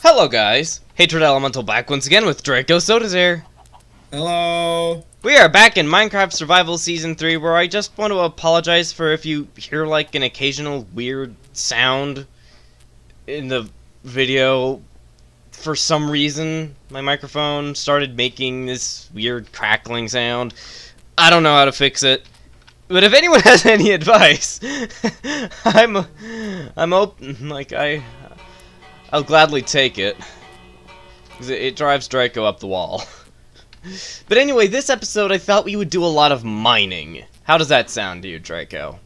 Hello guys, Hatred Elemental back once again with Draco Soda's here. Hello! We are back in Minecraft Survival Season 3, where I just want to apologize for if you hear like an occasional weird sound in the video. For some reason, my microphone started making this weird crackling sound. I don't know how to fix it. But if anyone has any advice, I'm open, I'll gladly take it. 'Cause it drives Draco up the wall. But anyway, this episode I thought we would do a lot of mining. How does that sound to you, Draco?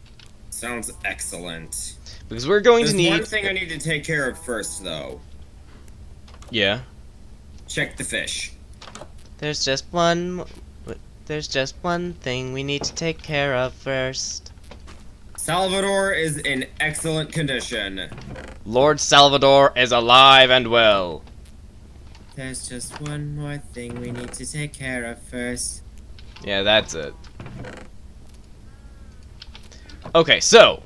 Sounds excellent. Because we're going to need... There's one thing I need to take care of first, though. Yeah? Check the fish. There's just one thing we need to take care of first. Salvador is in excellent condition. Lord Salvador is alive and well. There's just one more thing we need to take care of first. Yeah, that's it. Okay, so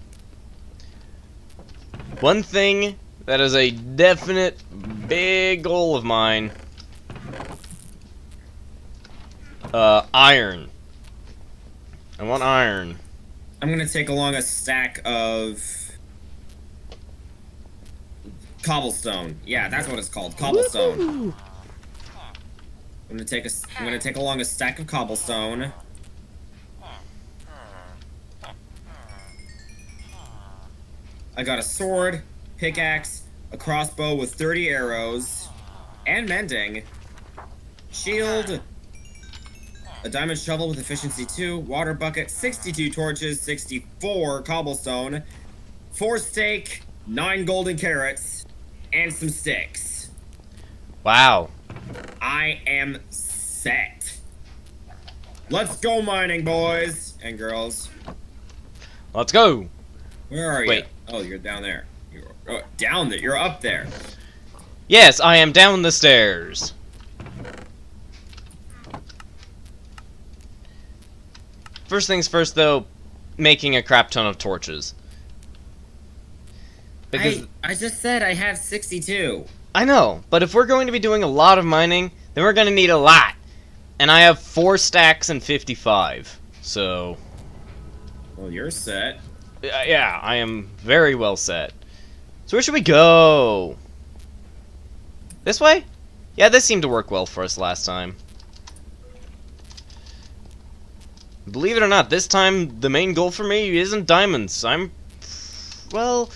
one thing that is a definite big goal of mine. Iron. I want iron. I'm gonna take along a stack of cobblestone. Yeah, that's what it's called, cobblestone. I'm gonna take along a stack of cobblestone. I got a sword, pickaxe, a crossbow with 30 arrows, and mending, shield, a diamond shovel with efficiency 2, water bucket, 62 torches, 64 cobblestone, 4 steak, 9 golden carrots, and some sticks. Wow. I am set. Let's go mining, boys and girls. Let's go. Where are you? Wait. Oh, you're down there. You're down there. You're up there. Yes, I am down the stairs. First things first, though, making a crap ton of torches. Because I just said I have 62. I know, but if we're going to be doing a lot of mining, then we're going to need a lot. And I have 4 stacks and 55, so... Well, you're set. Yeah, I am very well set. So where should we go? This way? Yeah, this seemed to work well for us last time. Believe it or not, this time the main goal for me isn't diamonds. Well,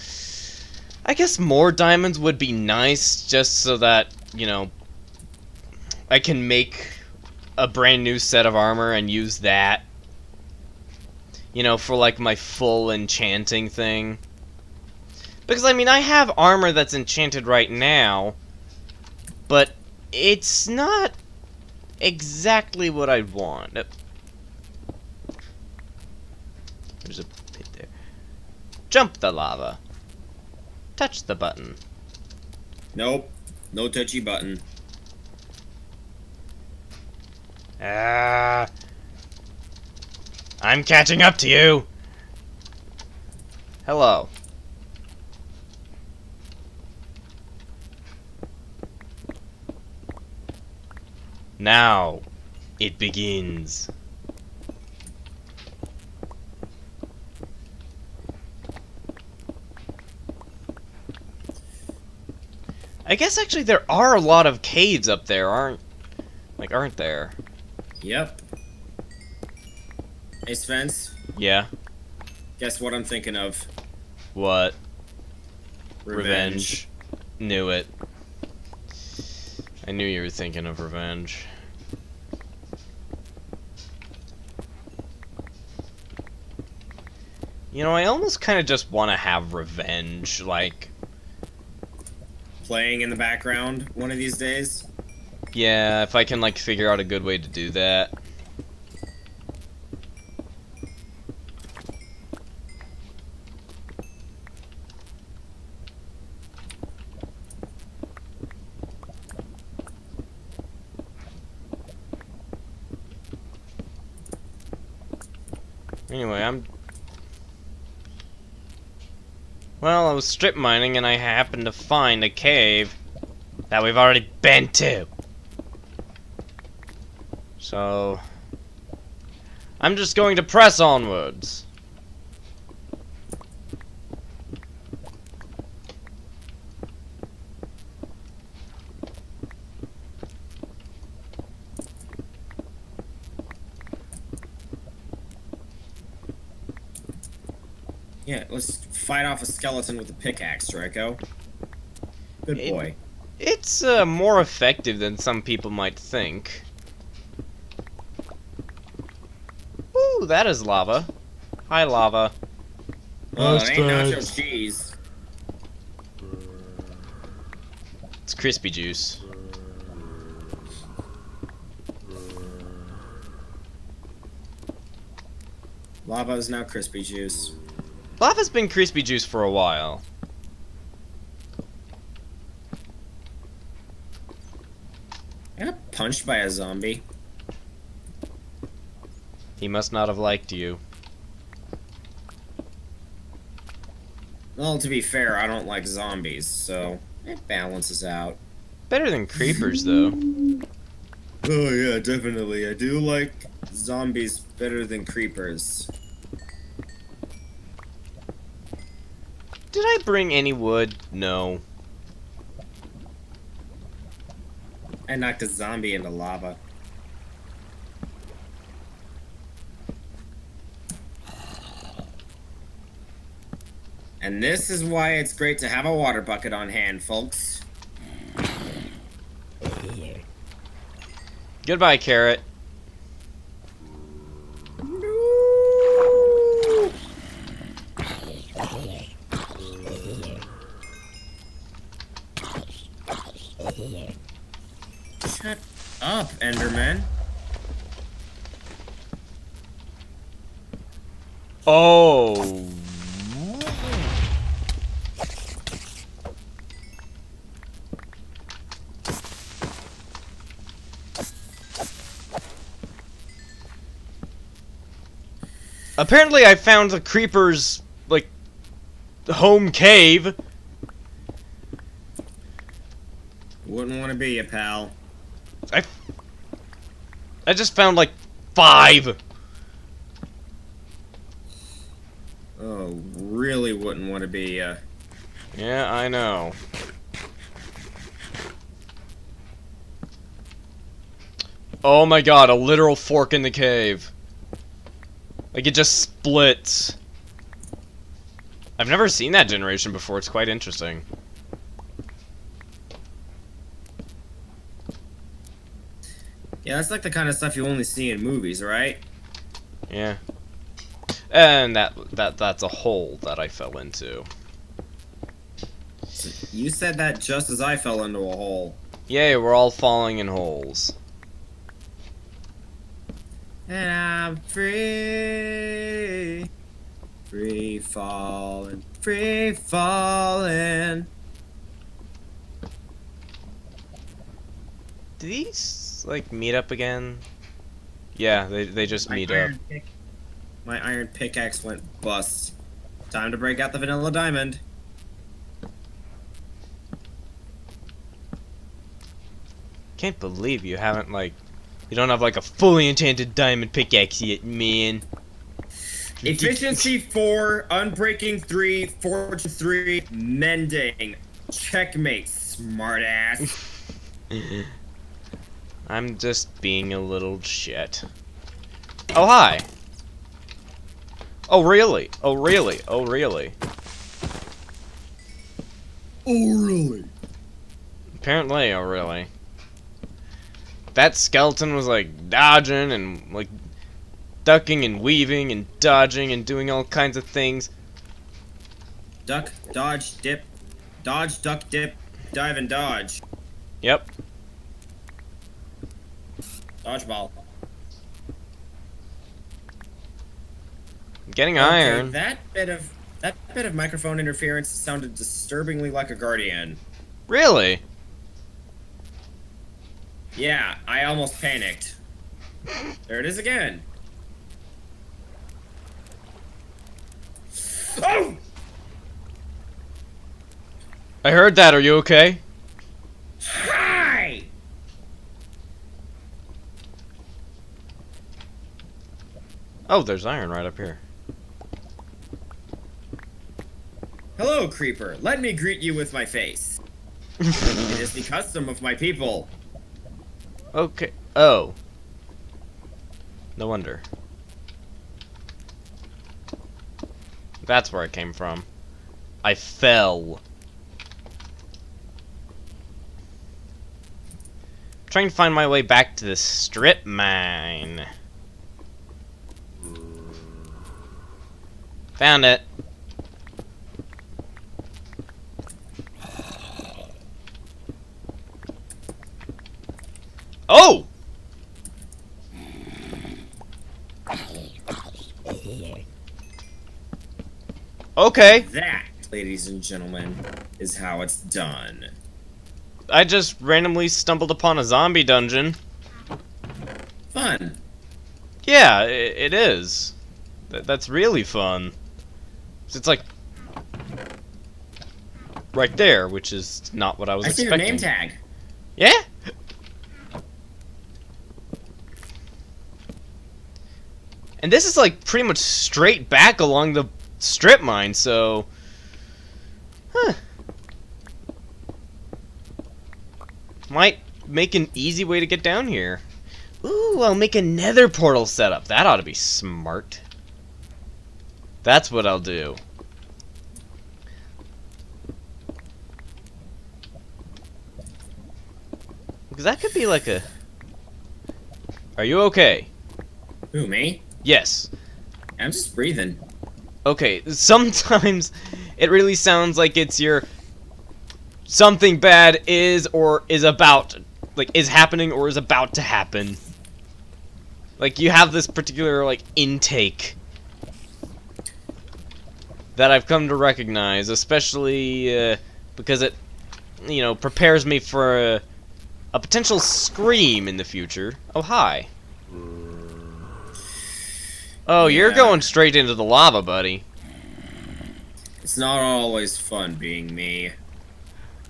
I guess more diamonds would be nice, just so that, you know, I can make a brand new set of armor and use that, you know, for like my full enchanting thing. Because, I mean, I have armor that's enchanted right now, but it's not exactly what I want. There's a pit there. Jump the lava. Touch the button. Nope. No touchy button. I'm catching up to you. Hello. Now, it begins. I guess actually there are a lot of caves up there, aren't there? Yep. Hey, Spence. Yeah. Guess what I'm thinking of? What? Revenge. Knew it. I knew you were thinking of revenge. You know, I almost kind of just want to have revenge, like... Playing in the background one of these days? Yeah, if I can, like, figure out a good way to do that. Anyway, well, I was strip mining and I happened to find a cave. that we've already been to. So I'm just going to press onwards. Yeah, let's fight off a skeleton with a pickaxe, Draco. Good boy. It's more effective than some people might think. Ooh, that is lava. Hi, lava. Oh, it ain't nacho cheese. It's crispy juice. Lava is now crispy juice. Lava's been crispy juice for a while. I got punched by a zombie. He must not have liked you. Well, to be fair, I don't like zombies, so it balances out. Better than creepers, though. Oh yeah, definitely. I do like zombies better than creepers. Did I bring any wood? No. I knocked a zombie into lava. And this is why it's great to have a water bucket on hand, folks. Goodbye, carrot. Shut up, Enderman. Oh. Apparently I found the creeper's, like, home cave. Wouldn't want to be a pal. I just found, like, 5. Oh, really wouldn't want to be, Yeah, I know. Oh my god, a literal fork in the cave. Like, it just splits. I've never seen that generation before, it's quite interesting. Yeah, that's like the kind of stuff you only see in movies, right? Yeah. And that's a hole that I fell into. You said that just as I fell into a hole. Yay, we're all falling in holes. And I'm free. Free falling. Free falling. Do these, like, meet up again? Yeah, they just meet up. My iron pickaxe went bust. Time to break out the vanilla diamond. Can't believe you haven't, like... You don't have, like, a fully enchanted diamond pickaxe yet, man. Efficiency 4, unbreaking 3, fortune 3, mending. Checkmate, smartass. I'm just being a little shit. Oh, hi. Oh, really? Oh, really? Oh, really? Oh, really? Apparently, oh, really. That skeleton was, like, dodging and, like, ducking and weaving and dodging and doing all kinds of things. Duck, dodge, dip. Dodge, duck, dip. Dive and dodge. Yep. Dodgeball. Getting iron. That bit of microphone interference sounded disturbingly like a guardian. Really? Yeah, I almost panicked. There it is again. Oh! I heard that. Are you okay? Hi! Oh, there's iron right up here. Hello, creeper. Let me greet you with my face. It is the custom of my people. Okay. Oh. No wonder. That's where I came from. I fell. Trying to find my way back to the strip mine. Found it. Oh! Okay. That, ladies and gentlemen, is how it's done. I just randomly stumbled upon a zombie dungeon. Fun. Yeah, it is. That's really fun. It's like right there, which is not what I was expecting. I see your name tag. Yeah? And this is like pretty much straight back along the strip mine, so... Huh. Might make an easy way to get down here. Ooh, I'll make a nether portal setup. That ought to be smart. That's what I'll do. Because that could be like a... Are you okay? Who, me? Yes. I'm just breathing. Okay, sometimes it really sounds like it's your... Something bad is or is about... Like, is happening or is about to happen. Like, you have this particular, like, intake that I've come to recognize, especially because it, you know, prepares me for a potential scream in the future. Oh, hi. Oh, Yeah. you're going straight into the lava, buddy. It's not always fun being me.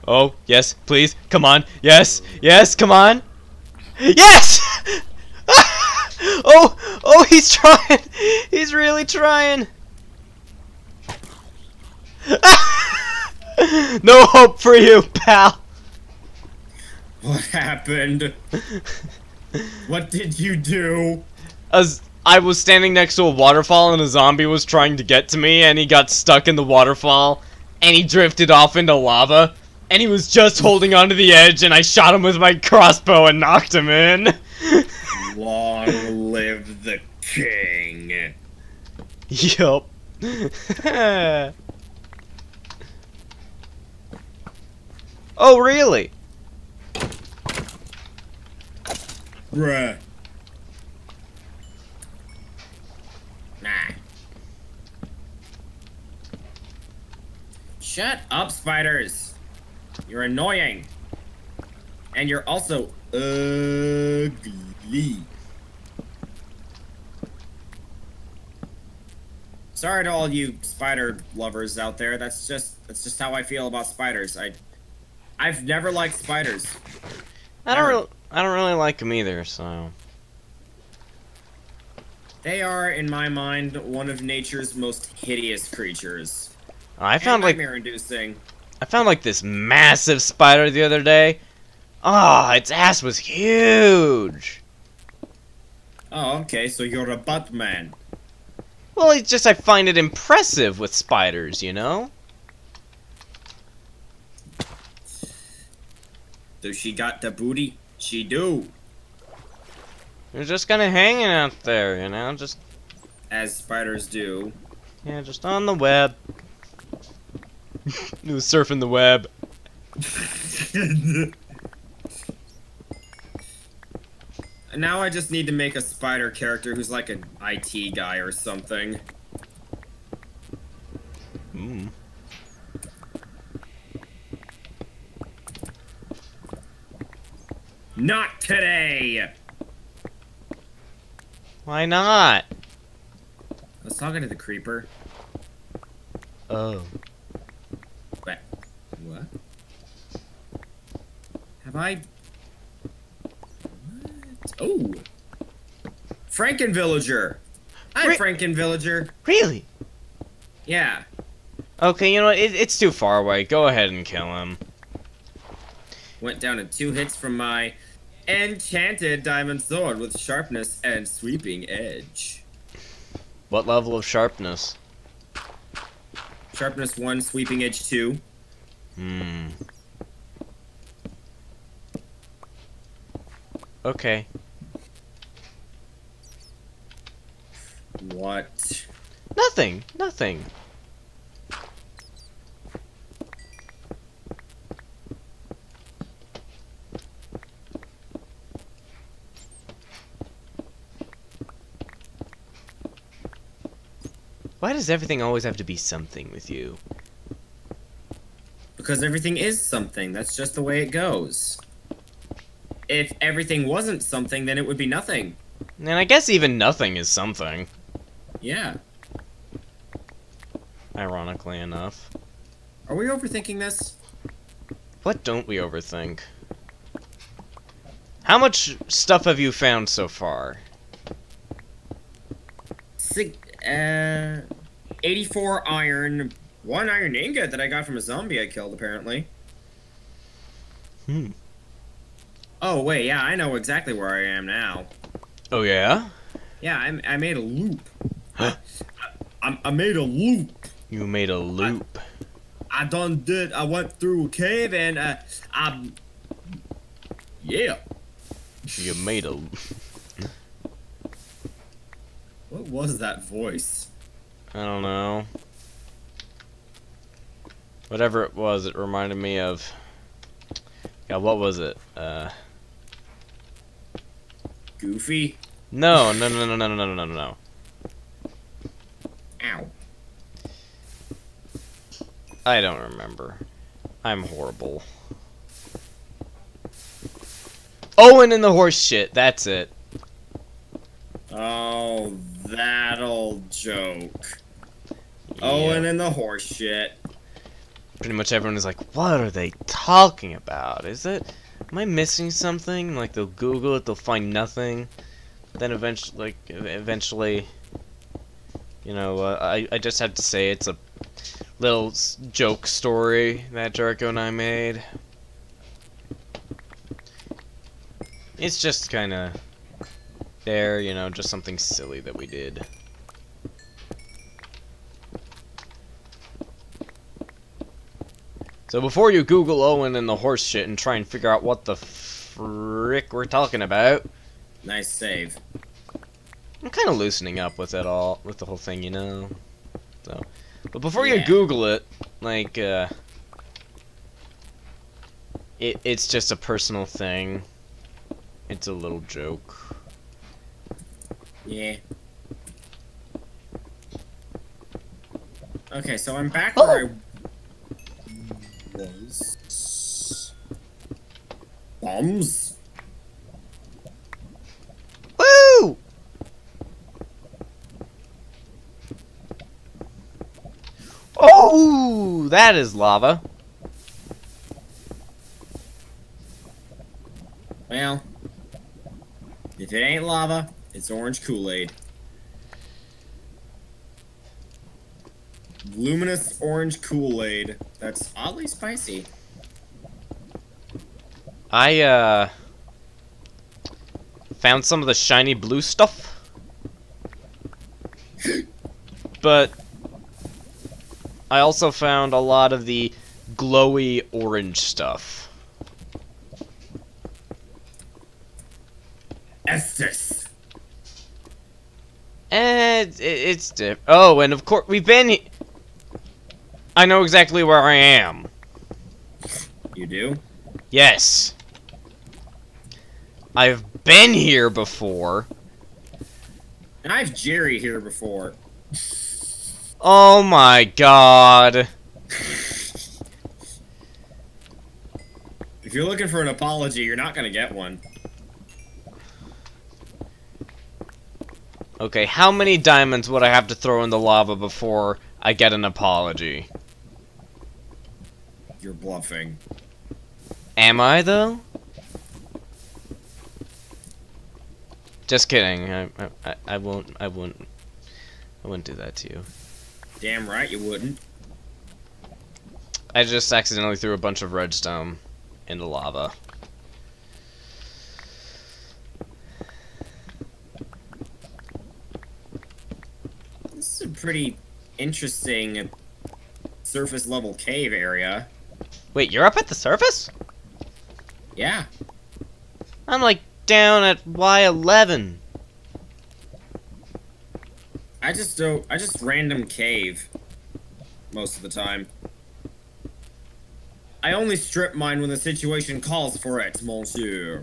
Oh, yes, please, come on. Yes, yes, come on. Yes! Oh, he's trying. He's really trying. No hope for you, pal. What happened? What did you do? As I was standing next to a waterfall and a zombie was trying to get to me and he got stuck in the waterfall and he drifted off into lava and he was just holding onto the edge and I shot him with my crossbow and knocked him in. Long live the king. Yup. Oh, really? Bruh. Nah. Shut up, spiders. You're annoying. And you're also ugly. Sorry to all you spider lovers out there. That's just how I feel about spiders. I've never liked spiders. I don't really like them either, so. They are, in my mind, one of nature's most hideous creatures. I found like nightmare-inducing. I found like this massive spider the other day. Ah, its ass was huge. Oh, okay, so you're a Batman. Well, it's just I find it impressive with spiders, you know? Do she got the booty? She do. They're just kind of hanging out there, you know? Just, As spiders do. yeah, just on the web. It was surfing the web. Now I just need to make a spider character who's like an IT guy or something. Mm. Not today! Why not? I was talking to the creeper. Oh. What? What? Have I... What? Oh! Frankenvillager! Hi, Frankenvillager! Really? Yeah. Okay, you know what? It's too far away. Go ahead and kill him. Went down in 2 hits from my enchanted diamond sword with sharpness and sweeping edge. What level of sharpness? Sharpness 1, sweeping edge 2. Okay. What? Nothing. Nothing. Why does everything always have to be something with you? Because everything is something. That's just the way it goes. If everything wasn't something, then it would be nothing. And I guess even nothing is something. Yeah. Ironically enough. Are we overthinking this? What don't we overthink? How much stuff have you found so far? 84 iron, 1 iron ingot that I got from a zombie I killed, apparently. Oh, wait, yeah, I know exactly where I am now. Oh, yeah? Yeah, I made a loop. I made a loop. You made a loop. I went through a cave and, yeah. You made a... What was that voice? I don't know. Whatever it was, it reminded me of... God, what was it? Goofy? No. Ow. I don't remember. I'm horrible. Owen and the horse shit, that's it. Oh, that old joke. Yeah. Owen and the horse shit. Pretty much everyone is like, what are they talking about? Is it? Am I missing something? Like, they'll Google it, they'll find nothing. Then eventually, you know, I just have to say it's a little joke story that Draco and I made. It's just kind of there, you know, just something silly that we did. So before you Google Owen and the horse shit and try and figure out what the frick we're talking about. Nice save. I'm kind of loosening up with it all, with the whole thing, you know. So, but before Yeah. you Google it, like, it's just a personal thing. It's a little joke. Yeah. Okay, so I'm back where I was. Bombs? Woo! Oh, that is lava. Well, if it ain't lava, it's orange Kool-Aid. Luminous orange Kool-Aid. That's oddly spicy. I, found some of the shiny blue stuff. But I also found a lot of the glowy orange stuff. Estes. And it's diff. Oh, and of course we've been. I know exactly where I am. You do? Yes. I've been here before. And I've Jerry here before. Oh my god. If you're looking for an apology, you're not gonna get one. Okay, how many diamonds would I have to throw in the lava before I get an apology? You're bluffing. Am I, though? Just kidding. I won't. I wouldn't do that to you. Damn right you wouldn't. I just accidentally threw a bunch of redstone into lava. This is a pretty interesting surface level cave area. Wait, you're up at the surface? Yeah. I'm like down at Y11. I just random cave most of the time. I only strip mine when the situation calls for it, monsieur.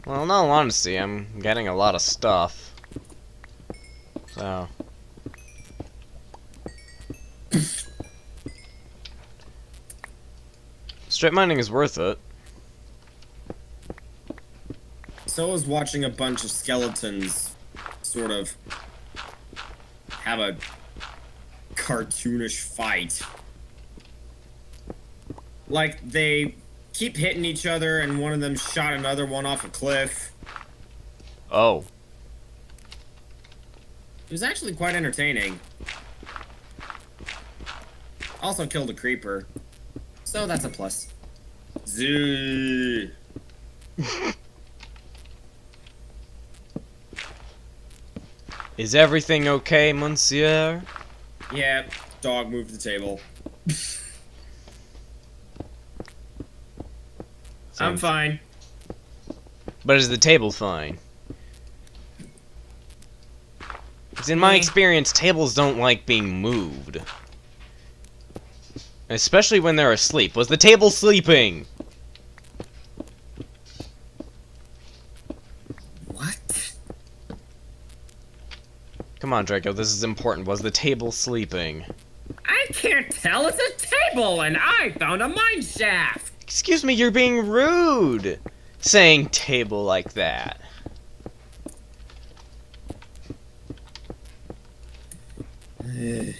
Well, in all honesty, I'm getting a lot of stuff. So. Strip mining is worth it. So is watching a bunch of skeletons sort of have a cartoonish fight. Like, they keep hitting each other and one of them shot another one off a cliff. Oh. It was actually quite entertaining. Also killed a creeper. So that's a plus. Zoo. Is everything okay, monsieur? Yeah, dog moved the table. I'm fine. But is the table fine? Because in my experience, tables don't like being moved. Especially when they're asleep. Was the table sleeping? What? Come on, Draco, this is important. Was the table sleeping? I can't tell. It's a table, and I found a mine shaft. Excuse me, you're being rude! Saying table like that. I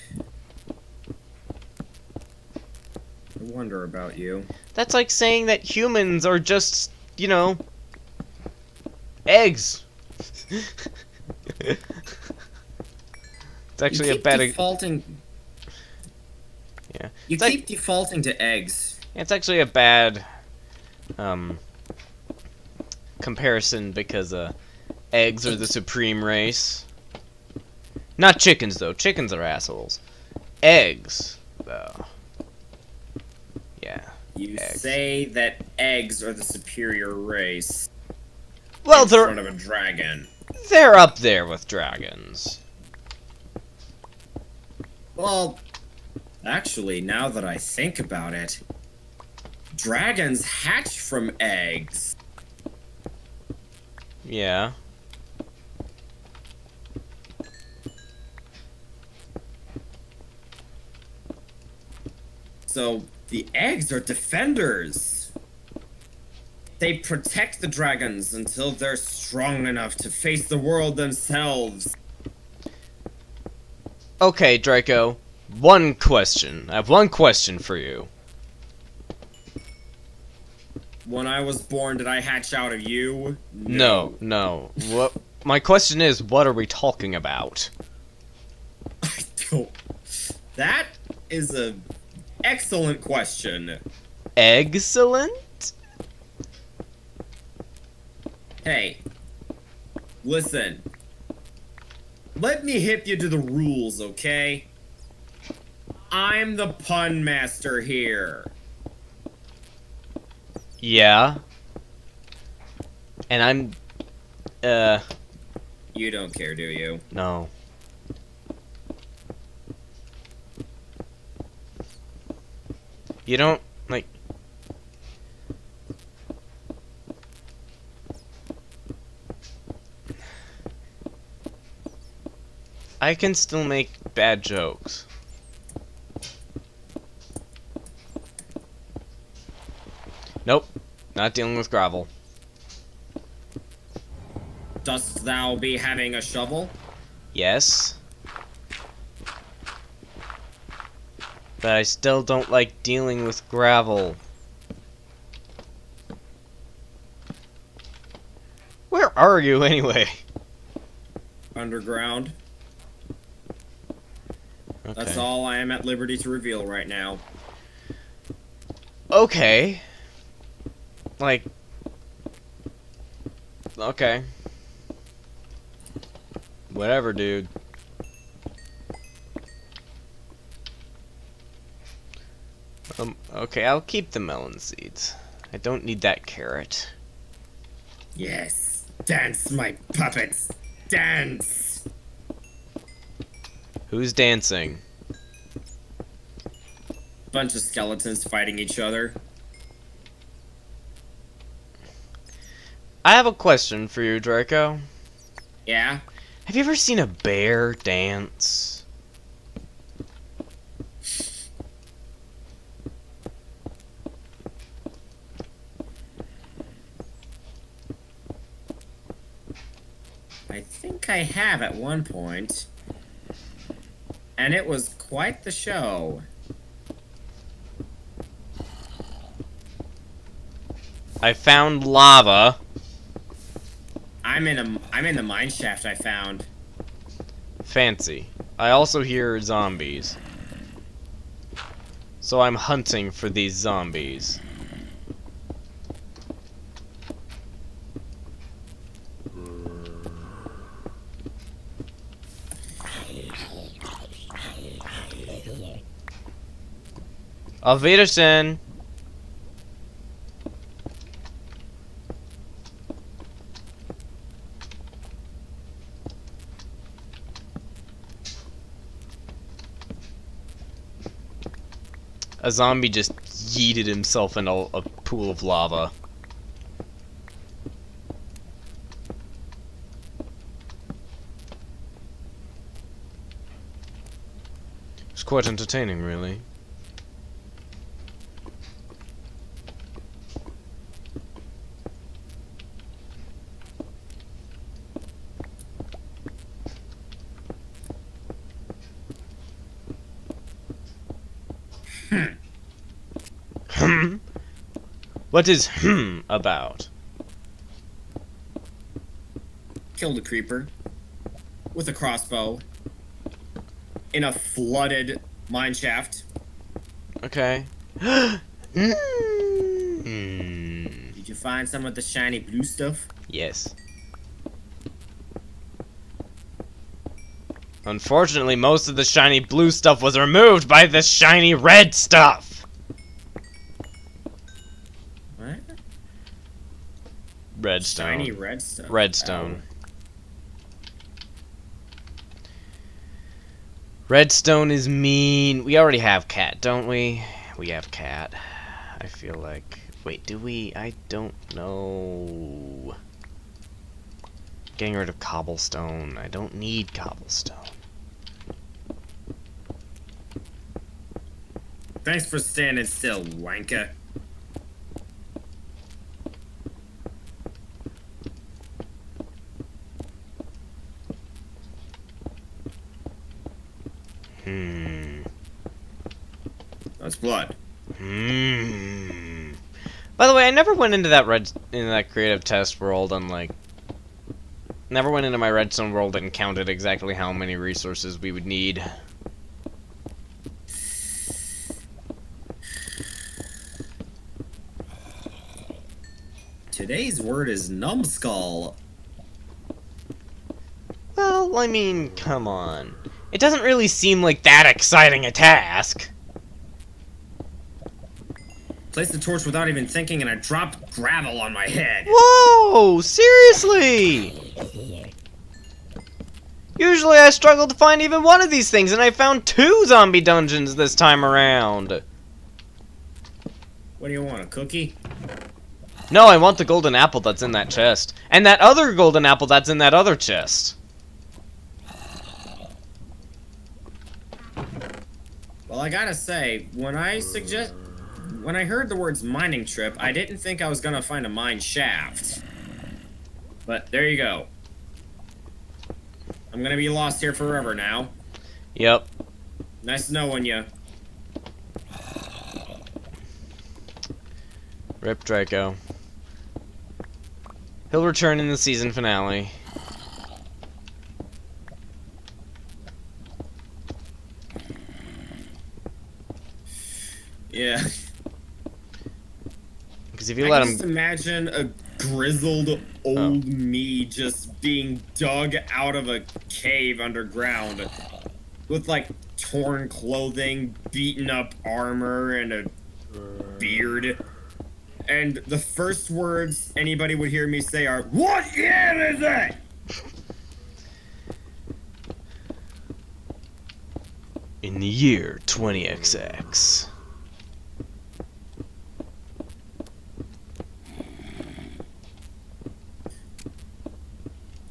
wonder about you. That's like saying that humans are just, you know, eggs. It's actually a bad... defaulting. Yeah. You keep defaulting to eggs. It's actually a bad comparison because eggs are the supreme race. Not chickens though. Chickens are assholes. Eggs though. Yeah. You eggs. say that eggs are the superior race. Well, in front of a dragon. They're up there with dragons. Well, actually, now that I think about it, dragons hatch from eggs. Yeah. So, the eggs are defenders. They protect the dragons until they're strong enough to face the world themselves. Okay, Draco. One question. I have one question for you. When I was born, did I hatch out of you? No. What? My question is, what are we talking about? I don't. That is a excellent question. Excellent? Hey, listen. Let me hip you to the rules, okay? I'm the pun master here. Yeah. And I'm... You don't care, do you? No. You don't, like... I can still make bad jokes. Nope. Not dealing with gravel. Dost thou be having a shovel? Yes. But I still don't like dealing with gravel. are you, anyway? Underground. Okay. That's all I am at liberty to reveal right now. Okay. Like... Okay. Whatever, dude. Okay, I'll keep the melon seeds. I don't need that carrot. Yes. Dance, my puppets. Dance! Who's dancing? Bunch of skeletons fighting each other. I have a question for you, Draco. Yeah? Have you ever seen a bear dance? I think I have at one point. And it was quite the show. I found lava. I'm in the mine shaft I found. Fancy. I also hear zombies. So I'm hunting for these zombies. Auf Wiedersehen. A zombie just yeeted himself in a pool of lava. It's quite entertaining, really. What is about? Killed a creeper. With a crossbow. In a flooded mine shaft. Okay. Did you find some of the shiny blue stuff? Yes. Unfortunately, most of the shiny blue stuff was removed by the shiny red stuff. What? Redstone. Shiny red stuff. Redstone. Oh. Redstone is mean. We already have cat, don't we? We have cat. I feel like... Wait, do we? I don't know. Getting rid of cobblestone. I don't need cobblestone. Thanks for standing still, wanker. That's blood. By the way, I never went into that creative test world and like never went into my redstone world and counted exactly how many resources we would need. Today's word is numbskull. Well, I mean, come on. It doesn't really seem like that exciting a task. Placed the torch without even thinking and I dropped gravel on my head. Whoa! Seriously! Usually I struggle to find even one of these things, and I found 2 zombie dungeons this time around. What do you want, a cookie? No, I want the golden apple that's in that chest. And that other golden apple that's in that other chest. Well, I gotta say, when I heard the words mining trip, I didn't think I was gonna find a mine shaft. But there you go. I'm gonna be lost here forever now. Yep. Nice knowing you. Rip Draco. He'll return in the season finale. Yeah. Because if you I let can him... just imagine a grizzled old me just being dug out of a cave underground with, like, torn clothing, beaten up armor, and a beard. And the first words anybody would hear me say are, "What year is it?" In the year 20XX.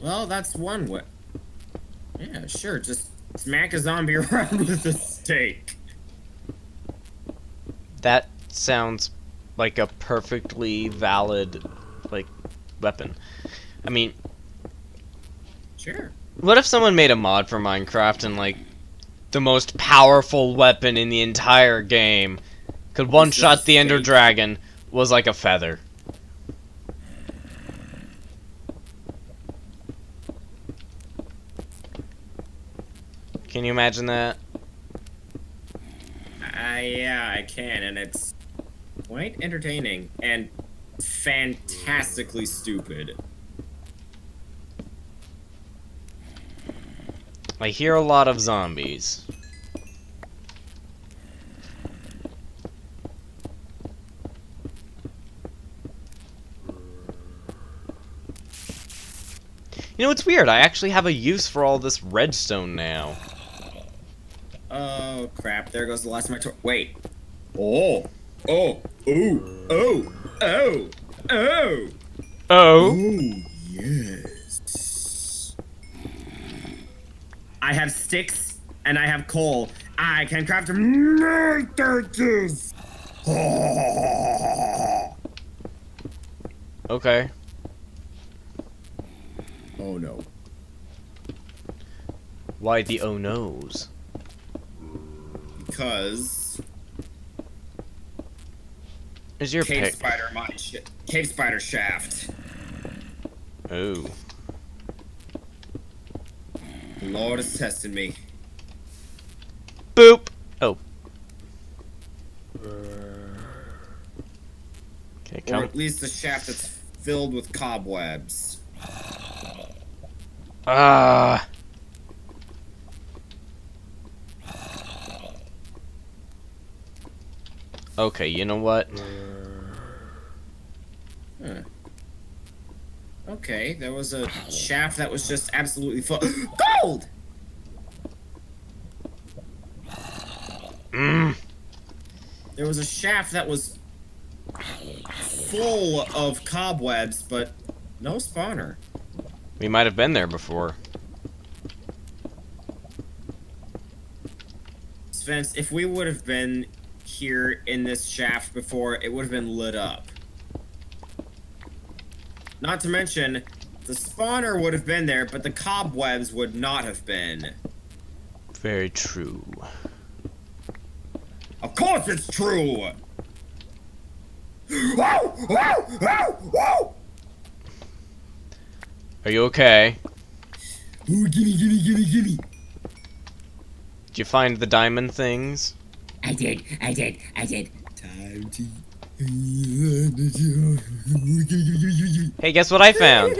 Well, that's one way. Yeah, sure, just smack a zombie around with a stake. That sounds like a perfectly valid, like, weapon. I mean... Sure. What if someone made a mod for Minecraft and, like, the most powerful weapon in the entire game could one-shot the Ender Dragon was like a feather? Can you imagine that? Yeah, I can, and it's quite entertaining and fantastically stupid. I hear a lot of zombies. You know, it's weird. I actually have a use for all this redstone now. Oh, crap. There goes the last of my wait. Oh. Oh. Ooh. Oh. Oh. Oh. Oh. Oh, yes. I have sticks, and I have coal. I can craft more torches. Okay. Oh, no. Why the oh no's? Because Is your cave pick? spider cave spider shaft. Oh. The Lord is testing me. Boop. Oh. Okay, Or come. at least the shaft that's filled with cobwebs. Ah. Okay, you know what? Huh. Okay, there was a shaft that was just absolutely full. Gold! There was a shaft that was full of cobwebs, but no spawner. We might have been there before. Spence, if we would have been here in this shaft before, it would have been lit up. Not to mention, the spawner would have been there, but the cobwebs would not have been. Very true. Of course it's true! Whoa! Whoa! Whoa! Whoa! Are you okay? Ooh, gimme! Did you find the diamond things? I did. Time to... Hey, guess what I found?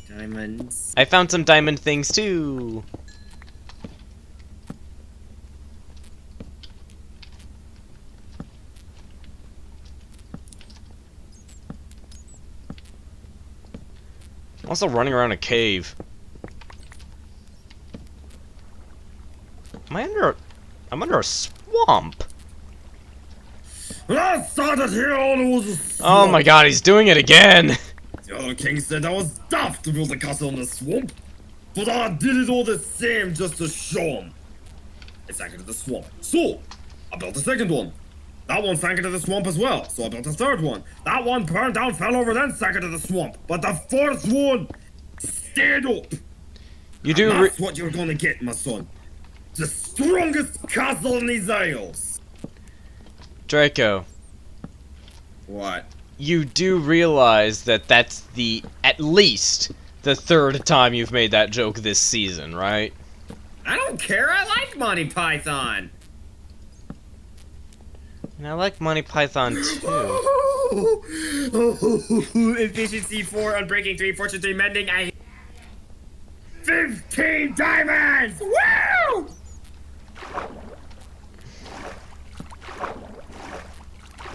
Diamonds. I found some diamond things too. I'm also running around a cave. Am I under? I'm under a swamp. I started here on it was a swamp. Oh my god, he's doing it again. The other king said I was daft to build a castle in the swamp, but I did it all the same just to show him. It sank into the swamp, so I built a second one. That one sank into the swamp as well, so I built a third one. That one burned down, fell over, then sank into the swamp. But the fourth one stayed up. You do. That's what you're gonna get, my son. The strongest castle in these isles. Draco. What? you do realize that that's at least the third time you've made that joke this season, right? I don't care, I like Monty Python! And I like Monty Python too. Efficiency 4, Unbreaking 3, Fortune 3, Mending, 15 diamonds! Woo!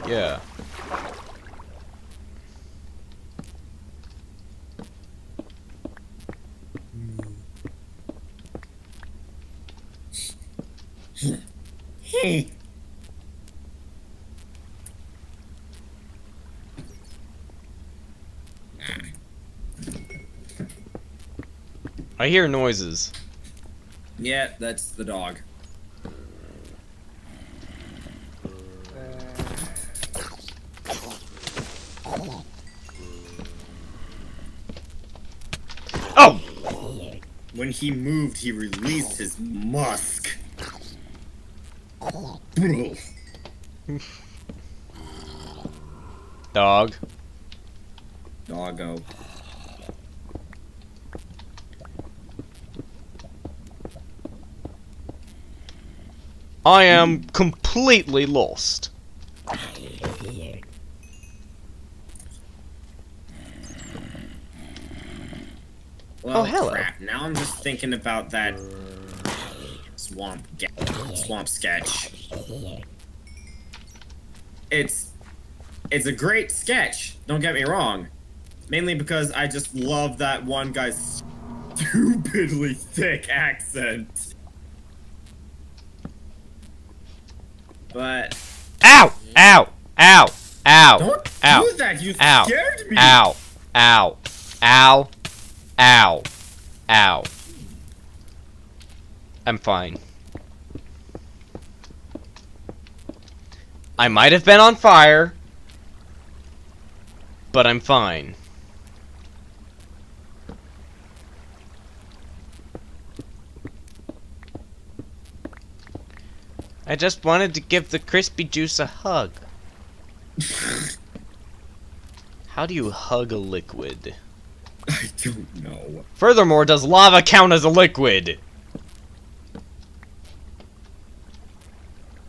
Yeah. I hear noises. Yeah, that's the dog. Oh! When he moved, he released his musk. Dog. Doggo. I am completely lost. Well, oh, hello. Crap. Now I'm just thinking about that swamp sketch. It's a great sketch, don't get me wrong. Mainly because I just love that one guy's stupidly thick accent. But Ow! Ow! Ow! Ow! don't Ow! do that, you Ow! scared me! Ow! Ow! Ow! Ow! Ow! I'm fine. I might have been on fire, but I'm fine. I just wanted to give the crispy juice a hug. How do you hug a liquid? I don't know. Furthermore, does lava count as a liquid?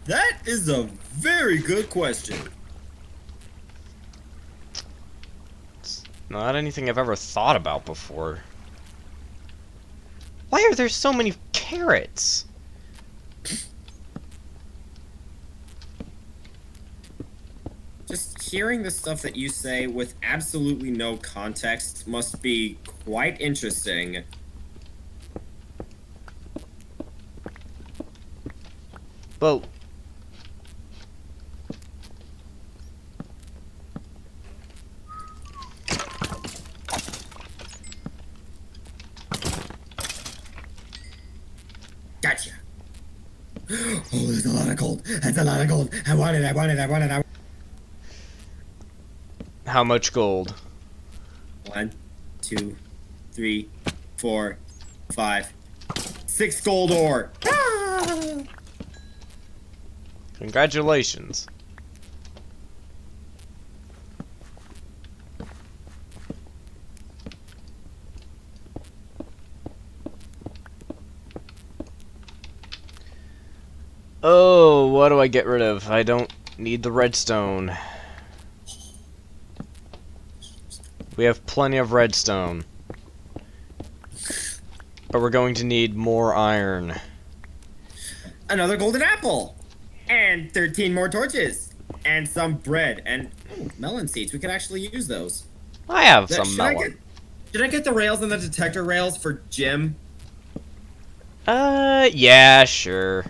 That is a very good question. It's not anything I've ever thought about before. Why are there so many carrots? Just hearing the stuff that you say with absolutely no context must be quite interesting. Well, Gotcha. Oh, there's a lot of gold. That's a lot of gold. I want it, I want it, I want it, I want it. how much gold? 1, 2, 3, 4, 5, 6 gold ore. Ah! Congratulations. Oh, what do I get rid of? I don't need the redstone. We have plenty of redstone. But we're going to need more iron. Another golden apple. And 13 more torches. And some bread. And melon seeds. We could actually use those. I have some melon. Should I get the rails and the detector rails for Jim? Yeah, sure.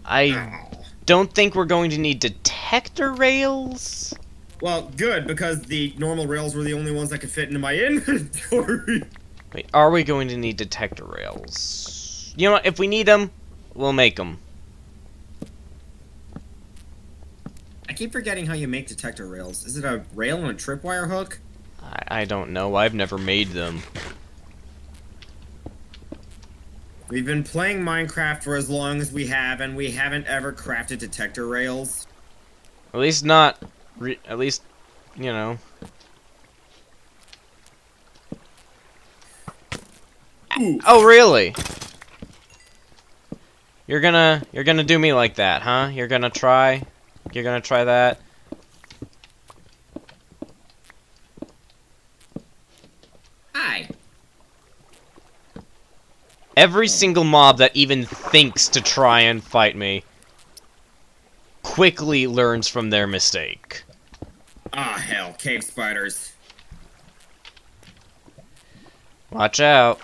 I don't think we're going to need detector rails. Well, good, because the normal rails were the only ones that could fit into my inventory. Wait, are we going to need detector rails? You know what, if we need them, we'll make them. I keep forgetting how you make detector rails. Is it a rail and a tripwire hook? I don't know, I've never made them. We've been playing Minecraft for as long as we have, and we haven't ever crafted detector rails. At least not At least, you know. Ooh. Oh, really? You're gonna do me like that, huh? You're gonna try that? Hi. Every single mob that even thinks to try and fight me quickly learns from their mistake. Ah, hell, cave spiders. Watch out.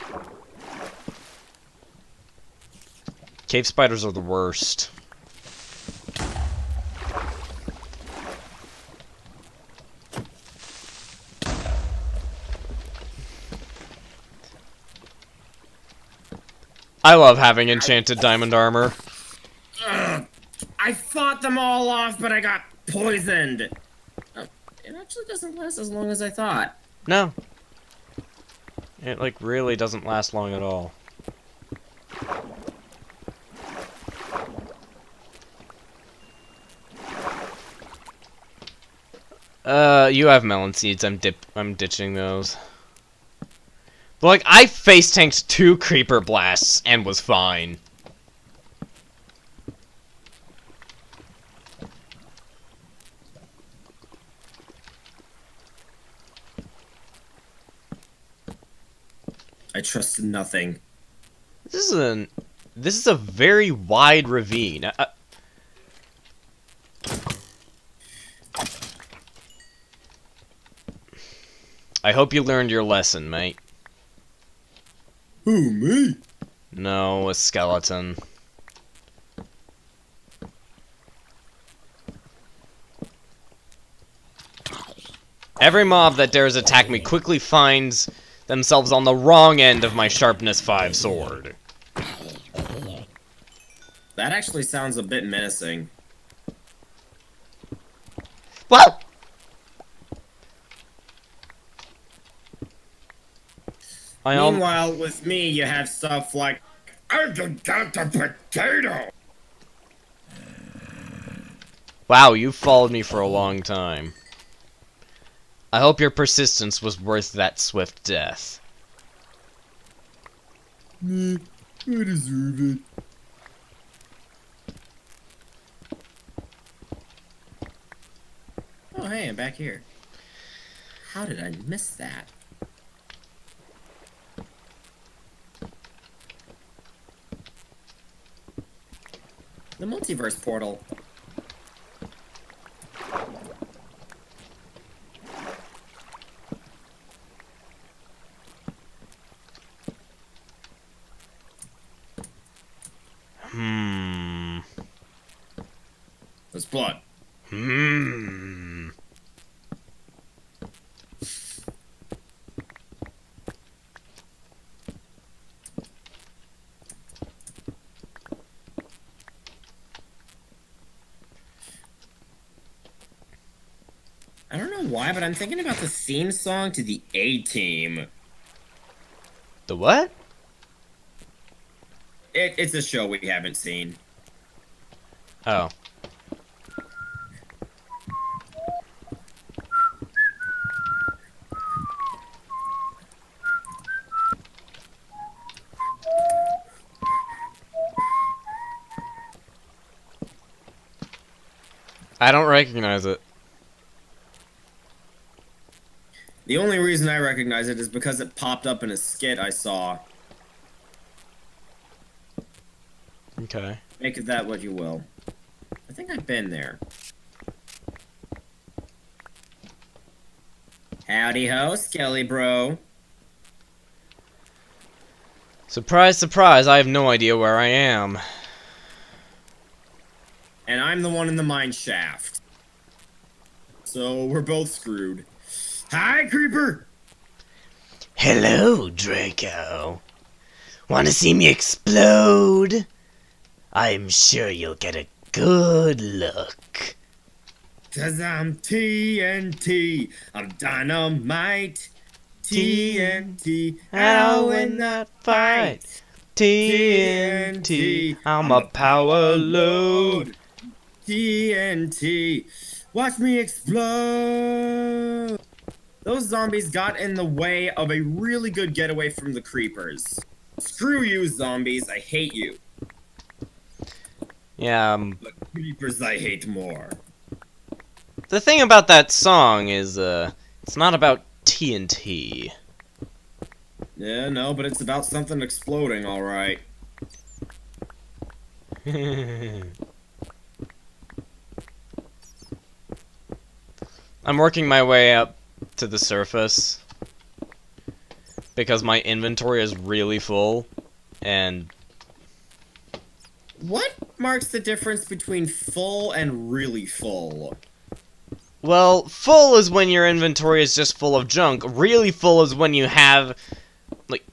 Cave spiders are the worst. I love having enchanted diamond armor. Ugh. I fought them all off, but I got poisoned. It actually doesn't last as long as I thought. No. It, like, really doesn't last long at all. You have melon seeds. I'm ditching those. But, like, I face tanked 2 creeper blasts and was fine. I trusted nothing. This is a very wide ravine. I hope you learned your lesson, mate. Who, me? No, a skeleton. Every mob that dares attack me quickly finds themselves on the wrong end of my sharpness 5 sword. That actually sounds a bit menacing. Whoa! Meanwhile, with me, you have stuff like, I just got the potato! Wow, you followed me for a long time. I hope your persistence was worth that swift death. Meh, I deserve it. Oh, hey, I'm back here. How did I miss that? The multiverse portal. There's blood. I don't know why, but I'm thinking about the theme song to the A-Team. The what? It's a show we haven't seen. Oh. I don't recognize it. The only reason I recognize it is because it popped up in a skit I saw. Okay. Make of that what you will. I think I've been there. Howdy ho, Skelly bro. Surprise, surprise, I have no idea where I am. And I'm the one in the mine shaft. So we're both screwed. Hi, Creeper! Hello, Draco. Wanna see me explode? I'm sure you'll get a good look. 'Cause I'm TNT. I'm dynamite. TNT. I'll win that fight. TNT, I'm a power load. TNT. Watch me explode! Those zombies got in the way of a really good getaway from the creepers. Screw you, zombies. I hate you. Yeah, But creepers I hate more. the thing about that song is, it's not about TNT. Yeah, no, but it's about something exploding, alright. I'm working my way up to the surface because my inventory is really full, and What marks the difference between full and really full? well, full is when your inventory is just full of junk. Really full is when you have, like,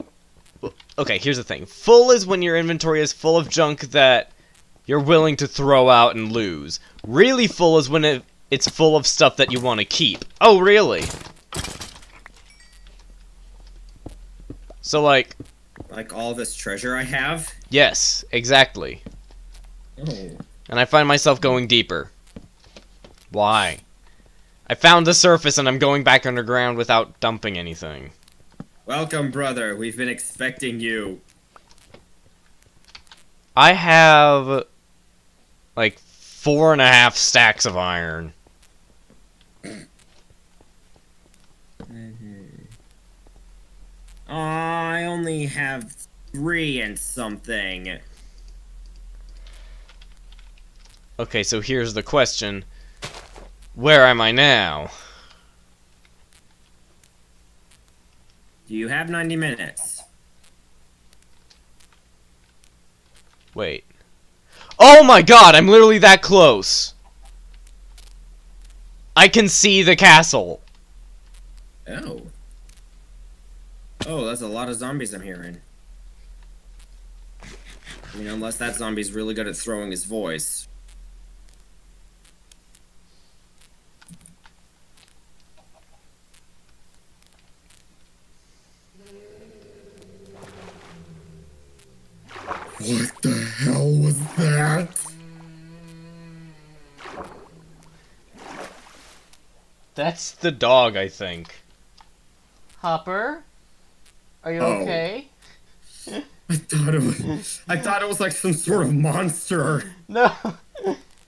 okay, here's the thing. Full is when your inventory is full of junk that you're willing to throw out and lose. Really full is when it's full of stuff that you want to keep. Oh, really? So, like all this treasure I have? yes, exactly. Oh. And I find myself going deeper. Why? I found the surface and I'm going back underground without dumping anything. Welcome, brother. We've been expecting you. I have, like, 4.5 stacks of iron. I only have 3 and something. Okay, so here's the question. Where am I now? You have 90 minutes. Wait. Oh my god, I'm literally that close! I can see the castle. Oh. Oh, that's a lot of zombies I'm hearing. I mean, unless that zombie's really good at throwing his voice. What the hell was that? That's the dog, I think. Hopper? Are you okay? I thought it was like some sort of monster. No,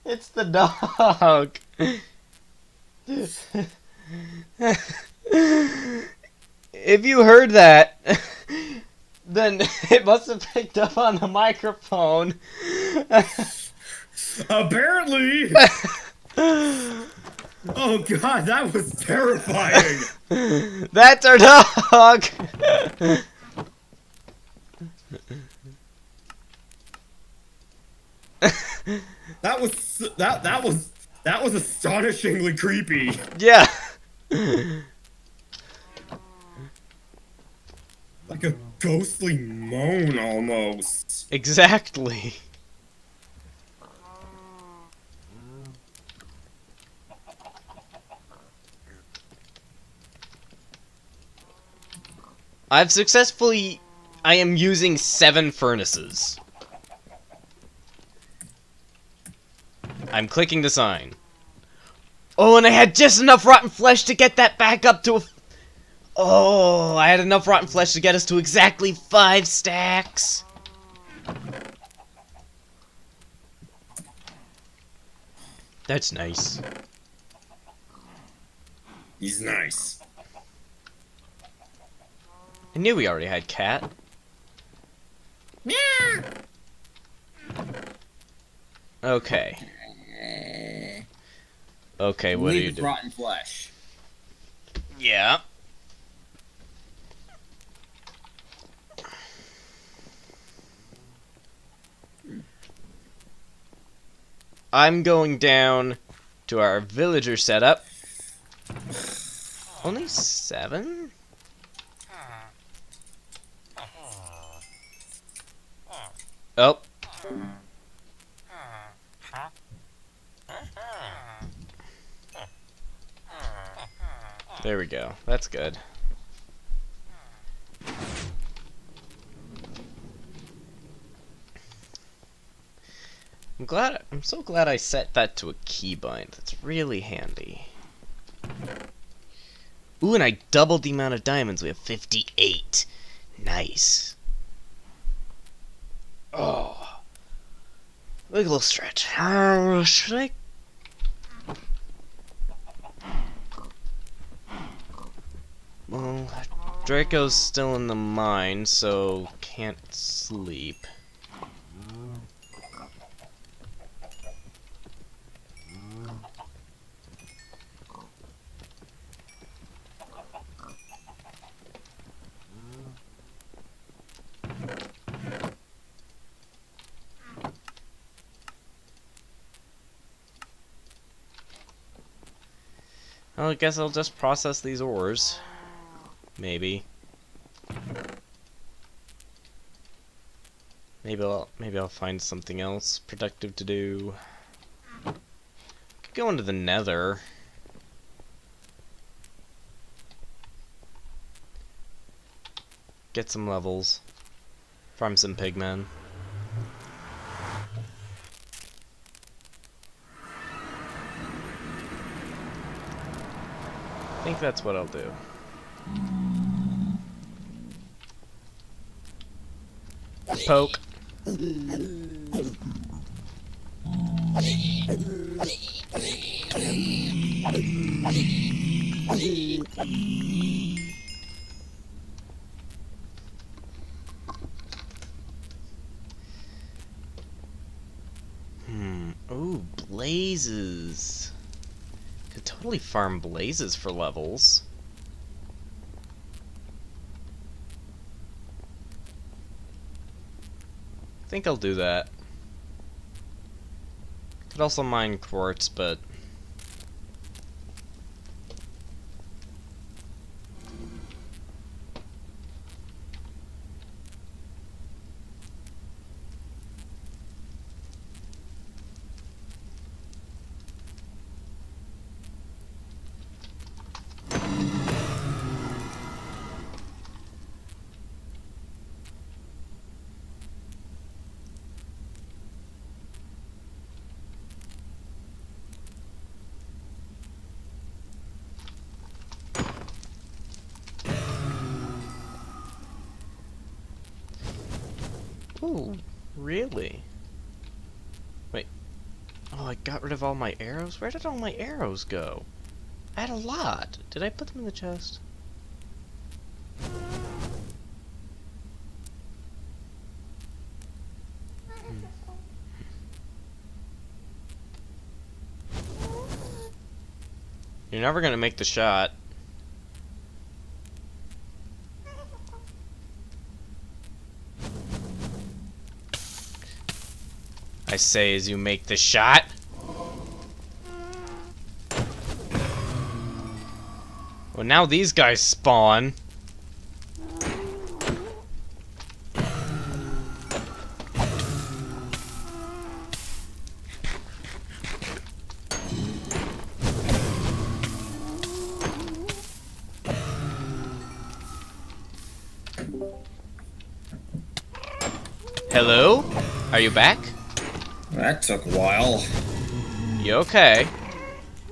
it's the dog. If you heard that, then it must have picked up on the microphone. Apparently. Oh god, that was terrifying. That's our dog. That was astonishingly creepy. Yeah. Like a ghostly moan almost. Exactly. I am using 7 furnaces. I'm clicking the sign. Oh, and I had just enough rotten flesh to get that back up to oh, I had enough rotten flesh to get us to exactly 5 stacks. That's nice. He's nice. I knew we already had cat. Yeah. Okay. Okay, what do you do? Rotten flesh. Yeah. I'm going down to our villager setup. Only 7? Oh. There we go. That's good. I'm so glad I set that to a keybind. That's really handy. Ooh, and I doubled the amount of diamonds. We have 58. Nice. Oh. Look, a little stretch. Should I? Well, Draco's still in the mine, so can't sleep. Well, I guess I'll just process these ores. Maybe. Maybe I'll find something else productive to do. Could go into the Nether. Get some levels. Farm some pigmen. I think that's what I'll do. Poke. Ooh, blazes. Could totally farm blazes for levels. I think I'll do that. Could also mine quartz, but ooh, really? Wait. Oh, I got rid of all my arrows? Where did all my arrows go? I had a lot. Did I put them in the chest? You're never gonna make the shot. I say as you make the shot. Well, now these guys spawn. Hello? Are you back? That took a while. You okay?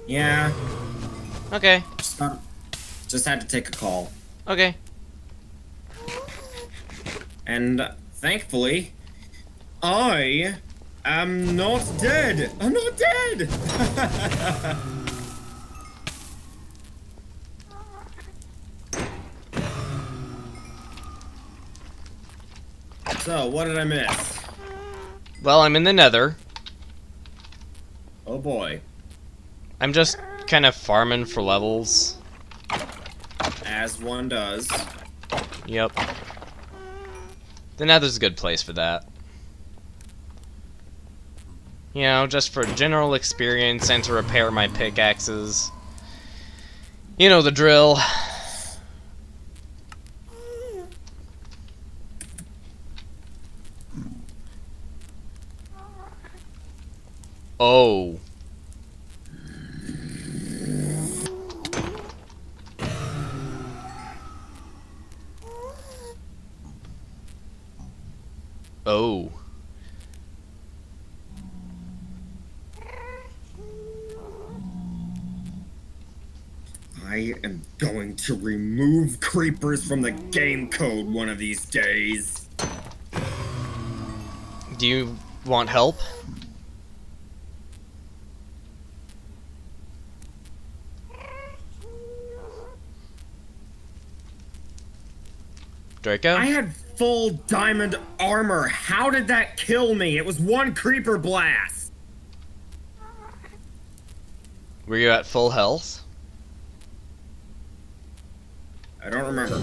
Yeah. Okay. Just had to take a call. Okay. And thankfully, I am not dead. I'm not dead. So, what did I miss? Well, I'm in the Nether. Oh boy. I'm just kind of farming for levels. As one does. Yep. The Nether's a good place for that. You know, just for general experience and to repair my pickaxes. You know the drill. Oh. Oh. I am going to remove creepers from the game code one of these days. Do you want help? Draco? I had full diamond armor. How did that kill me? It was one creeper blast. Were you at full health? I don't remember.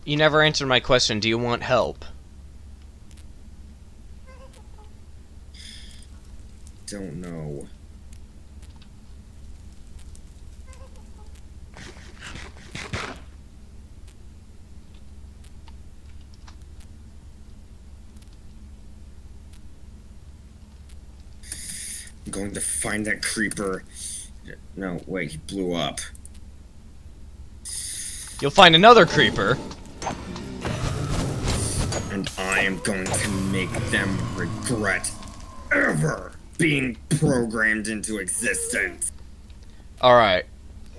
You never answered my question. Do you want help? Don't know. I'm going to find that creeper. No, wait, he blew up. You'll find another creeper. And I am going to make them regret ever being programmed into existence. Alright.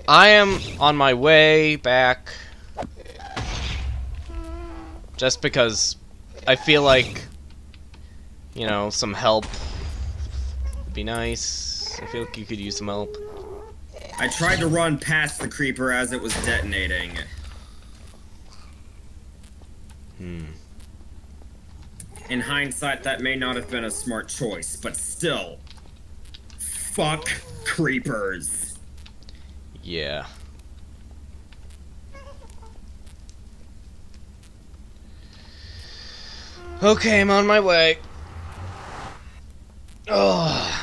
I am on my way back. Just because I feel like, you know, some help would be nice. I feel like you could use some help. I tried to run past the creeper as it was detonating. In hindsight, that may not have been a smart choice, but still. Fuck creepers. Yeah. Okay, I'm on my way. Oh.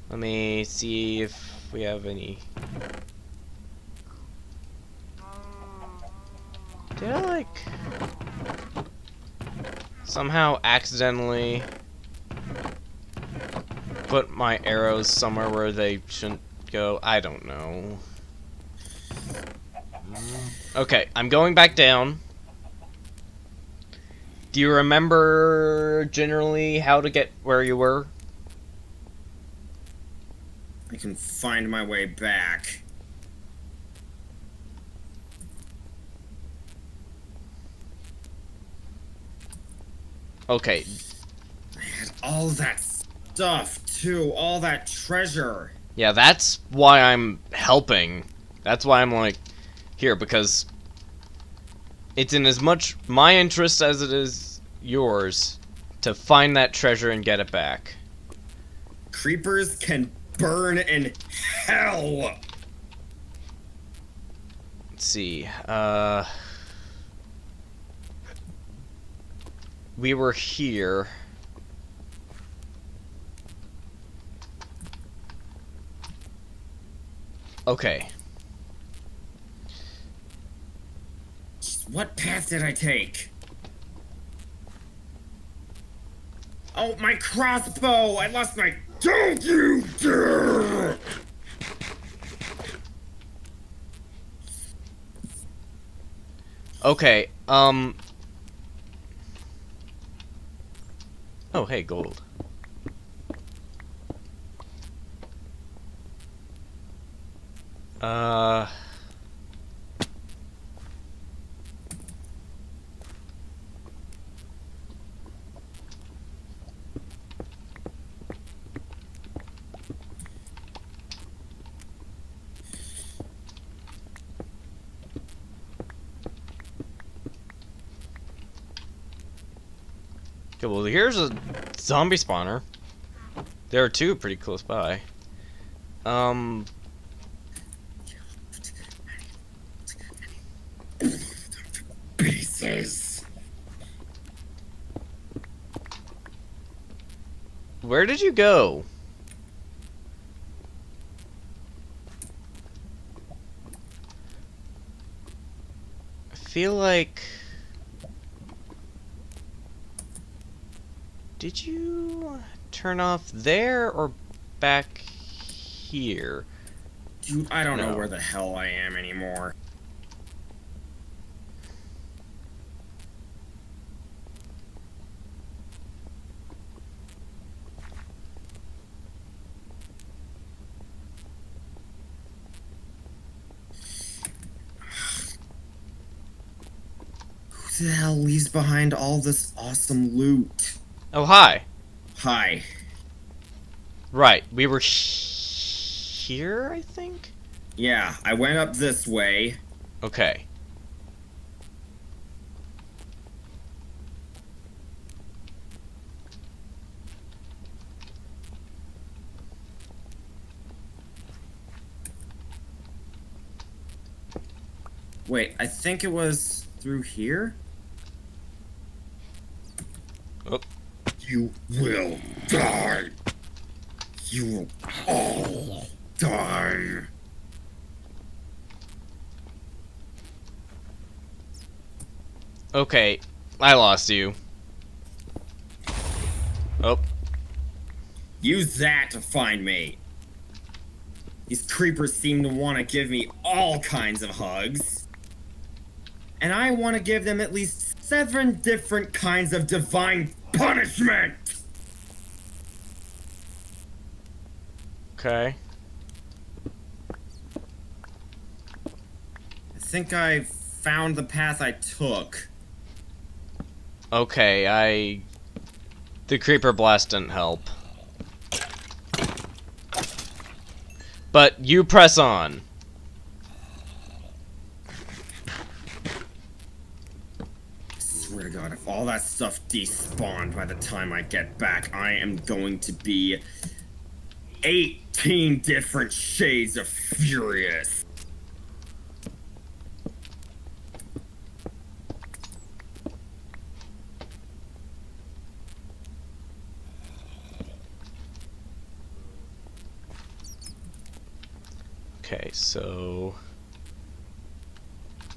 Let me see if we have any. Did I, like, somehow accidentally put my arrows somewhere where they shouldn't go? I don't know. Okay, I'm going back down. Do you remember generally how to get where you were? I can find my way back. Okay. I had all that stuff, too. All that treasure. Yeah, that's why I'm helping. That's why I'm, like, here, because it's in as much my interest as it is yours to find that treasure and get it back. Creepers can burn in hell. Let's see. We were here. Okay. What path did I take? Oh, my crossbow! I lost my... Don't you dare! Okay, oh, hey, gold. Okay, well, here's a zombie spawner. There are two pretty close by. Pieces. Where did you go? I feel like... Did you turn off there or back here? Dude, I don't know No. where the hell I am anymore. Who the hell leaves behind all this awesome loot? Oh, hi. Hi. Right, we were here, I think? Yeah, I went up this way. Okay. Wait, I think it was through here? Oh. You will die. You will all die. Okay, I lost you. Oh. Use that to find me. These creepers seem to want to give me all kinds of hugs. And I want to give them at least 7 different kinds of divine punishment! Okay. I think I found the path I took. Okay, the creeper blast didn't help. But you press on. I swear to God, if all that stuff despawned by the time I get back, I am going to be 18 different shades of furious. Okay, so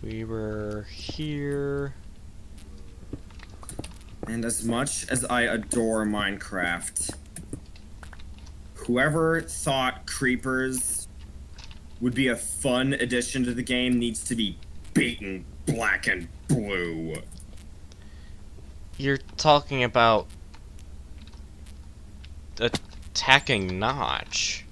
we were here. And as much as I adore Minecraft, whoever thought creepers would be a fun addition to the game needs to be beaten black and blue. You're talking about attacking Notch.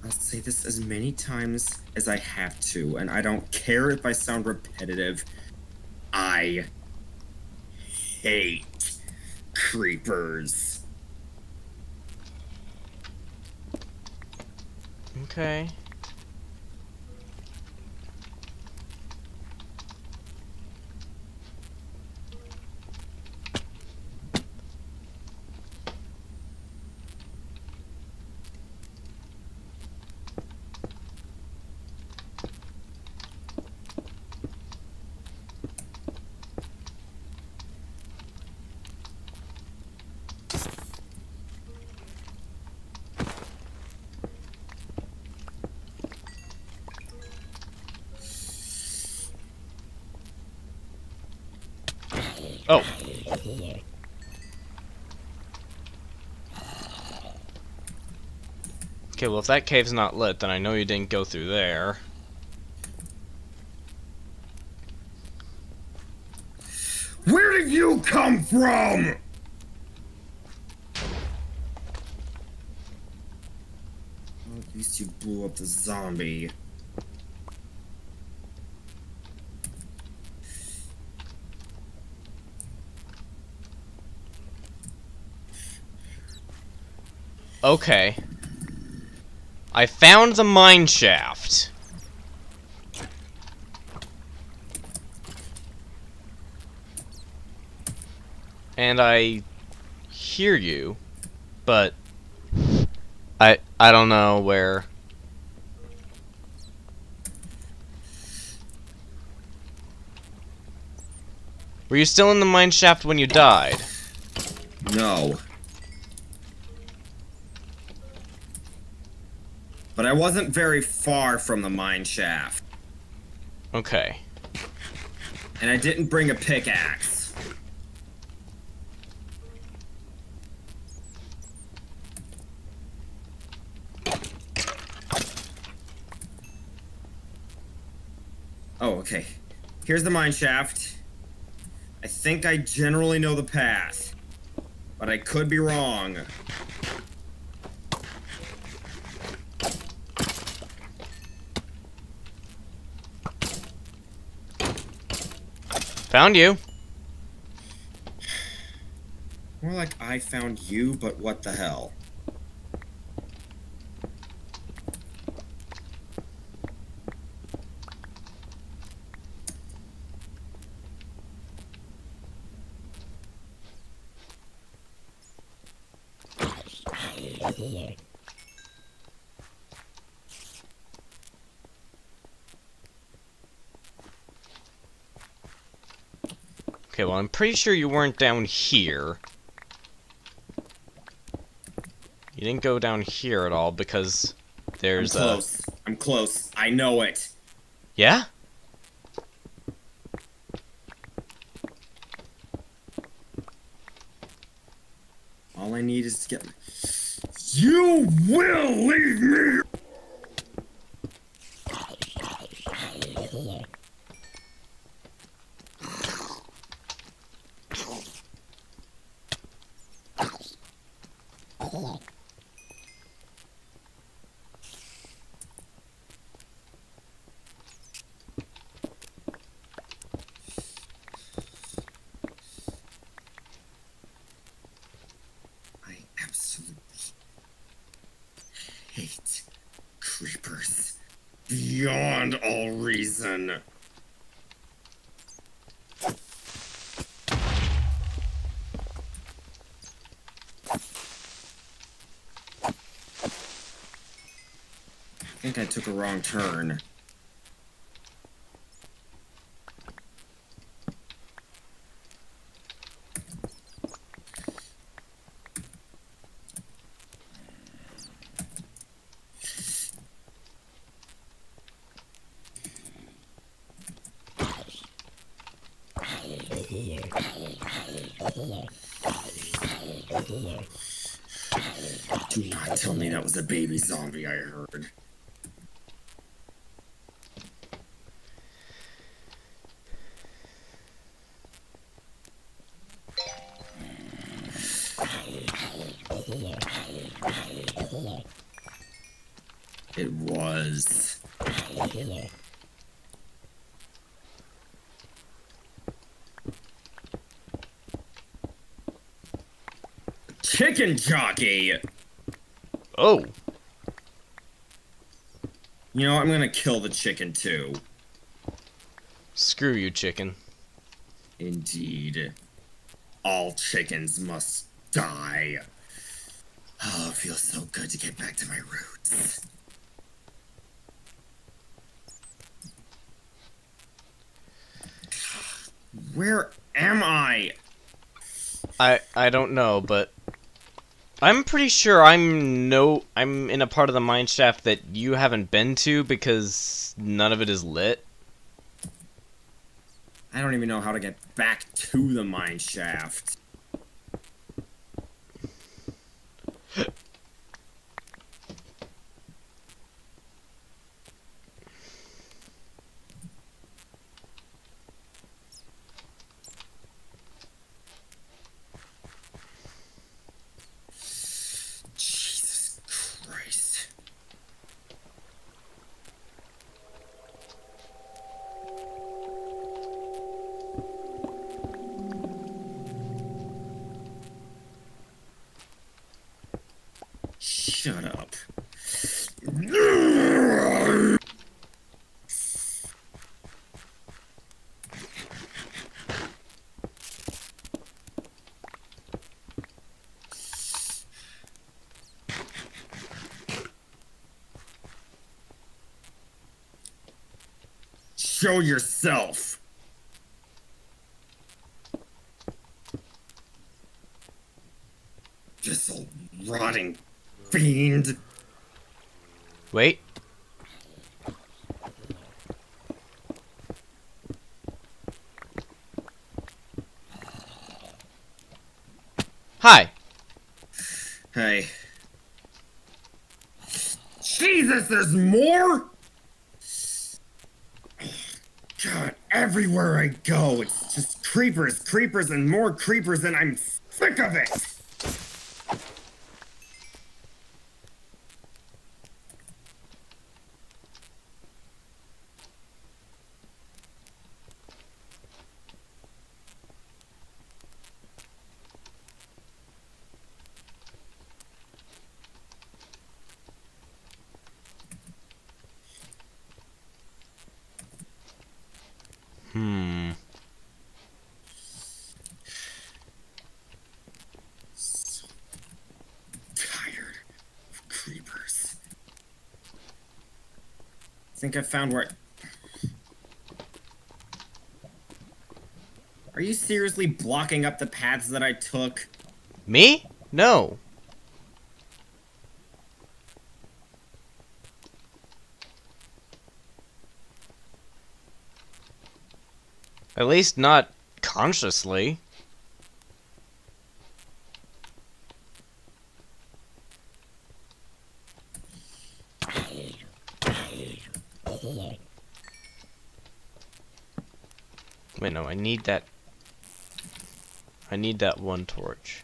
I'll say this as many times as I have to, and I don't care if I sound repetitive. I hate creepers. Okay. Oh. Okay, well if that cave's not lit, then I know you didn't go through there. Where did you come from? Well, at least you blew up the zombie. Okay. I found the mine shaft. And I hear you, but I don't know where. Were you still in the mine shaft when you died? No. But I wasn't very far from the mine shaft. Okay. And I didn't bring a pickaxe. Okay, here's the mine shaft. I think I generally know the path, but I could be wrong. Found you. More like I found you, but what the hell? Okay, well, I'm pretty sure you weren't down here. You didn't go down here at all because there's I'm close. I'm close. I know it. Yeah? All I need is to get... You will leave me! I absolutely hate creepers beyond all reason. I think I took a wrong turn. Do not tell me that was a baby zombie I heard. It was. Chicken jockey! Oh. You know, I'm gonna kill the chicken too. Screw you, chicken. Indeed. All chickens must die. Oh, it feels so good to get back to my roots. Where am I? I don't know, but I'm pretty sure I'm in a part of the mine shaft that you haven't been to because none of it is lit. I don't even know how to get back to the mine shaft. Jesus Christ. Shut up. Show yourself. This old rotting fiend. Wait. Hi. Hey. Jesus, there's more? God, everywhere I go, it's just creepers, creepers, and more creepers, and I'm sick of it! So tired of creepers. I think I found where... Are you seriously blocking up the paths that I took? Me? No. At least not consciously. Wait, no, I need that one torch.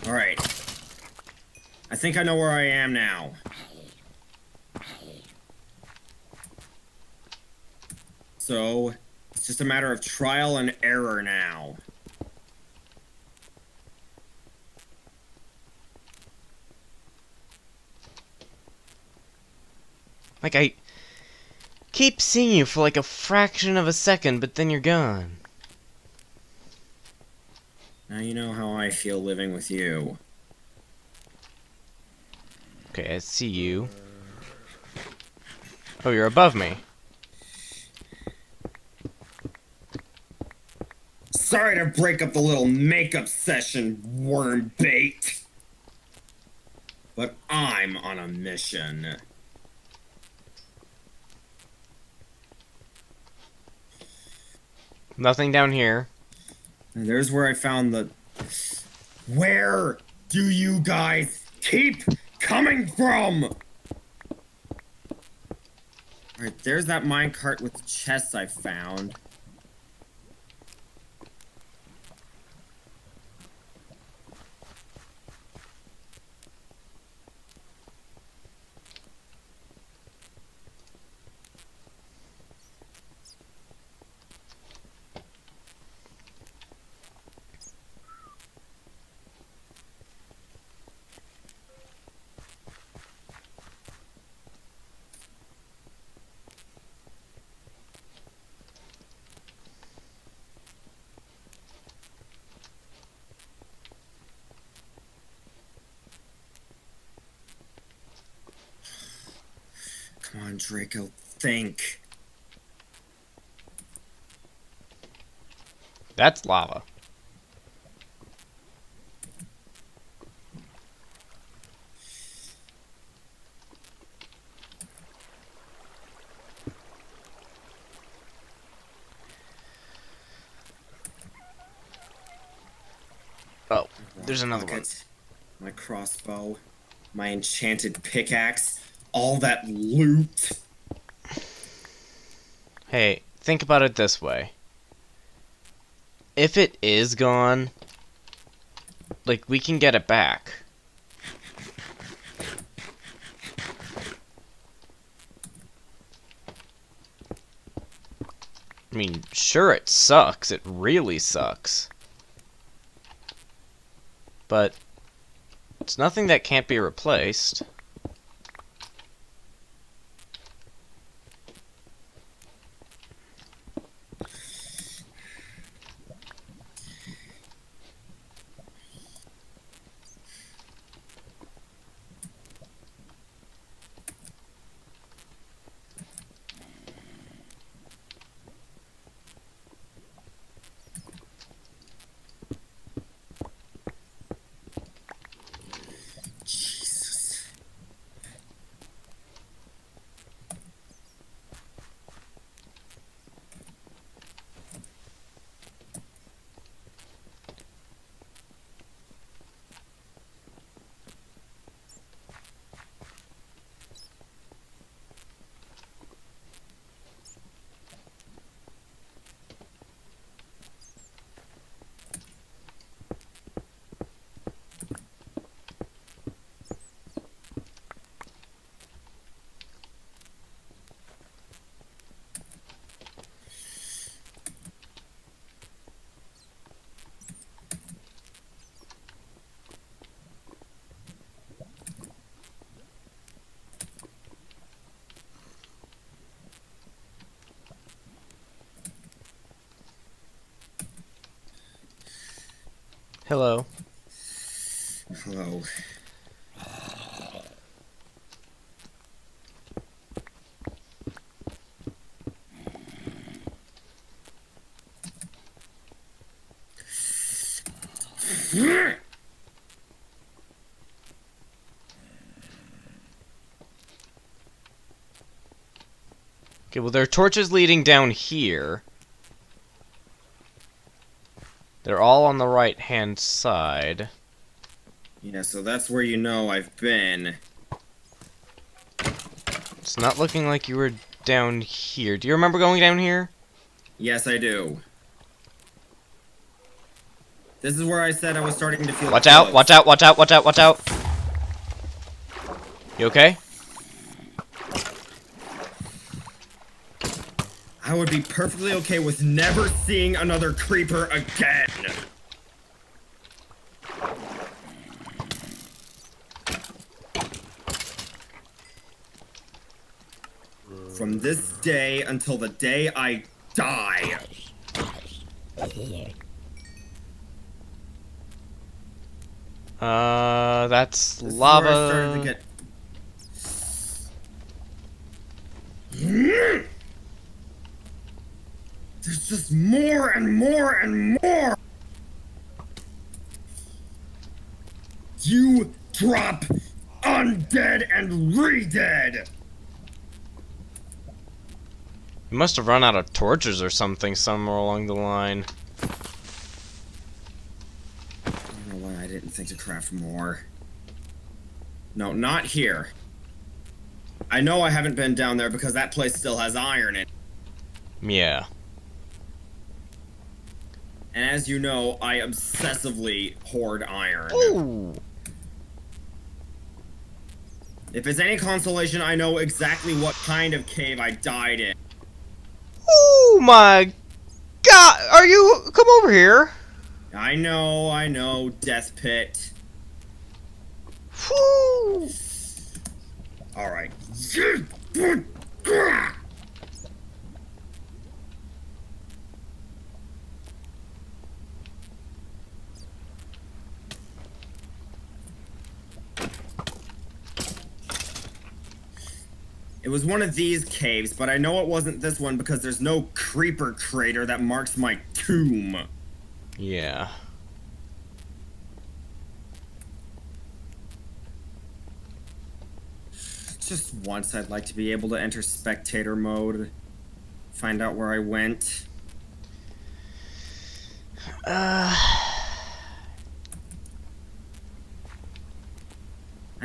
Alright. I think I know where I am now. So, it's just a matter of trial and error now. Like, I keep seeing you for like a fraction of a second, but then you're gone. Now you know how I feel living with you. Okay, I see you. Oh, you're above me. Sorry to break up the little makeup session, worm bait. But I'm on a mission. Nothing down here. And there's where I found the... Where do you guys keep coming from? Alright, there's that minecart with chests I found. Come on, Draco, think. That's lava. Oh, there's another one. My crossbow, my enchanted pickaxe, all that loot. Hey, think about it this way. If it is gone, like, we can get it back. I mean, sure, it sucks. It really sucks. But it's nothing that can't be replaced. Hello. Hello. Okay, well, there are torches leading down here. They're all on the right-hand side. Yeah, so that's where you know I've been. It's not looking like you were down here. Do you remember going down here? Yes, I do. This is where I said I was starting to feel Watch close. out, watch out, watch out, watch out, watch out. You okay? I would be perfectly okay with never seeing another creeper again. From this day until the day I die. That's This is lava. where I started to get... There's just more and more and more! You drop undead and re-dead! You must have run out of torches or something somewhere along the line. I don't know why I didn't think to craft more. No, not here. I know I haven't been down there because that place still has iron in it. Yeah. And as you know, I obsessively hoard iron. Ooh. If it's any consolation, I know exactly what kind of cave I died in. Oh my God! Are you? Come over here. I know, Death Pit. Whew. Alright. It was one of these caves, but I know it wasn't this one because there's no creeper crater that marks my tomb. Yeah. Just once I'd like to be able to enter spectator mode. Find out where I went. I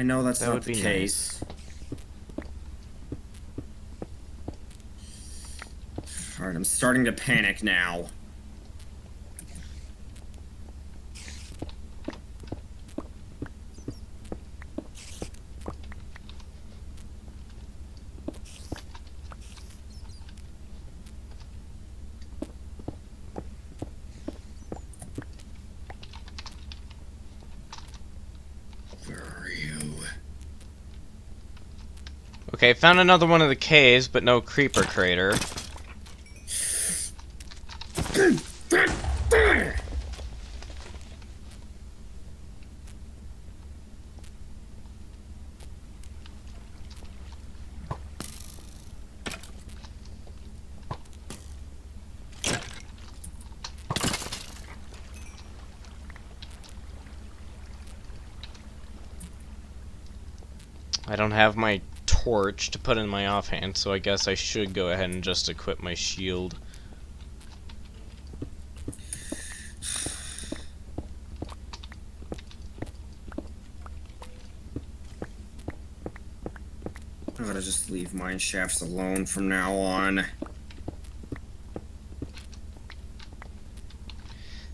know that's That not would the be case. Alright, I'm starting to panic now. Where are you? Okay, found another one of the caves, but no creeper crater. I don't have my torch to put in my offhand, so I guess I should go ahead and just equip my shield. I gotta just leave mine shafts alone from now on.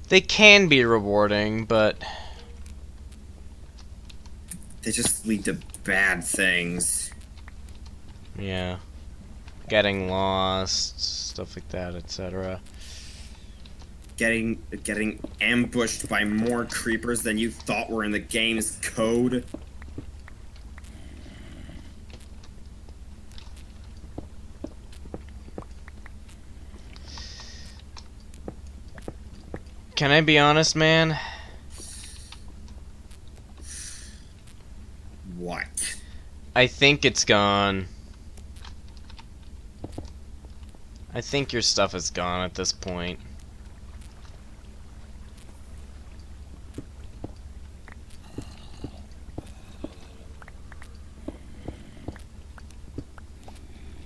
They can be rewarding, but They just lead to bad things. yeah. Getting lost, stuff like that, etc. Getting ambushed by more creepers than you thought were in the game's code. Can I be honest, man? I think it's gone. I think your stuff is gone at this point.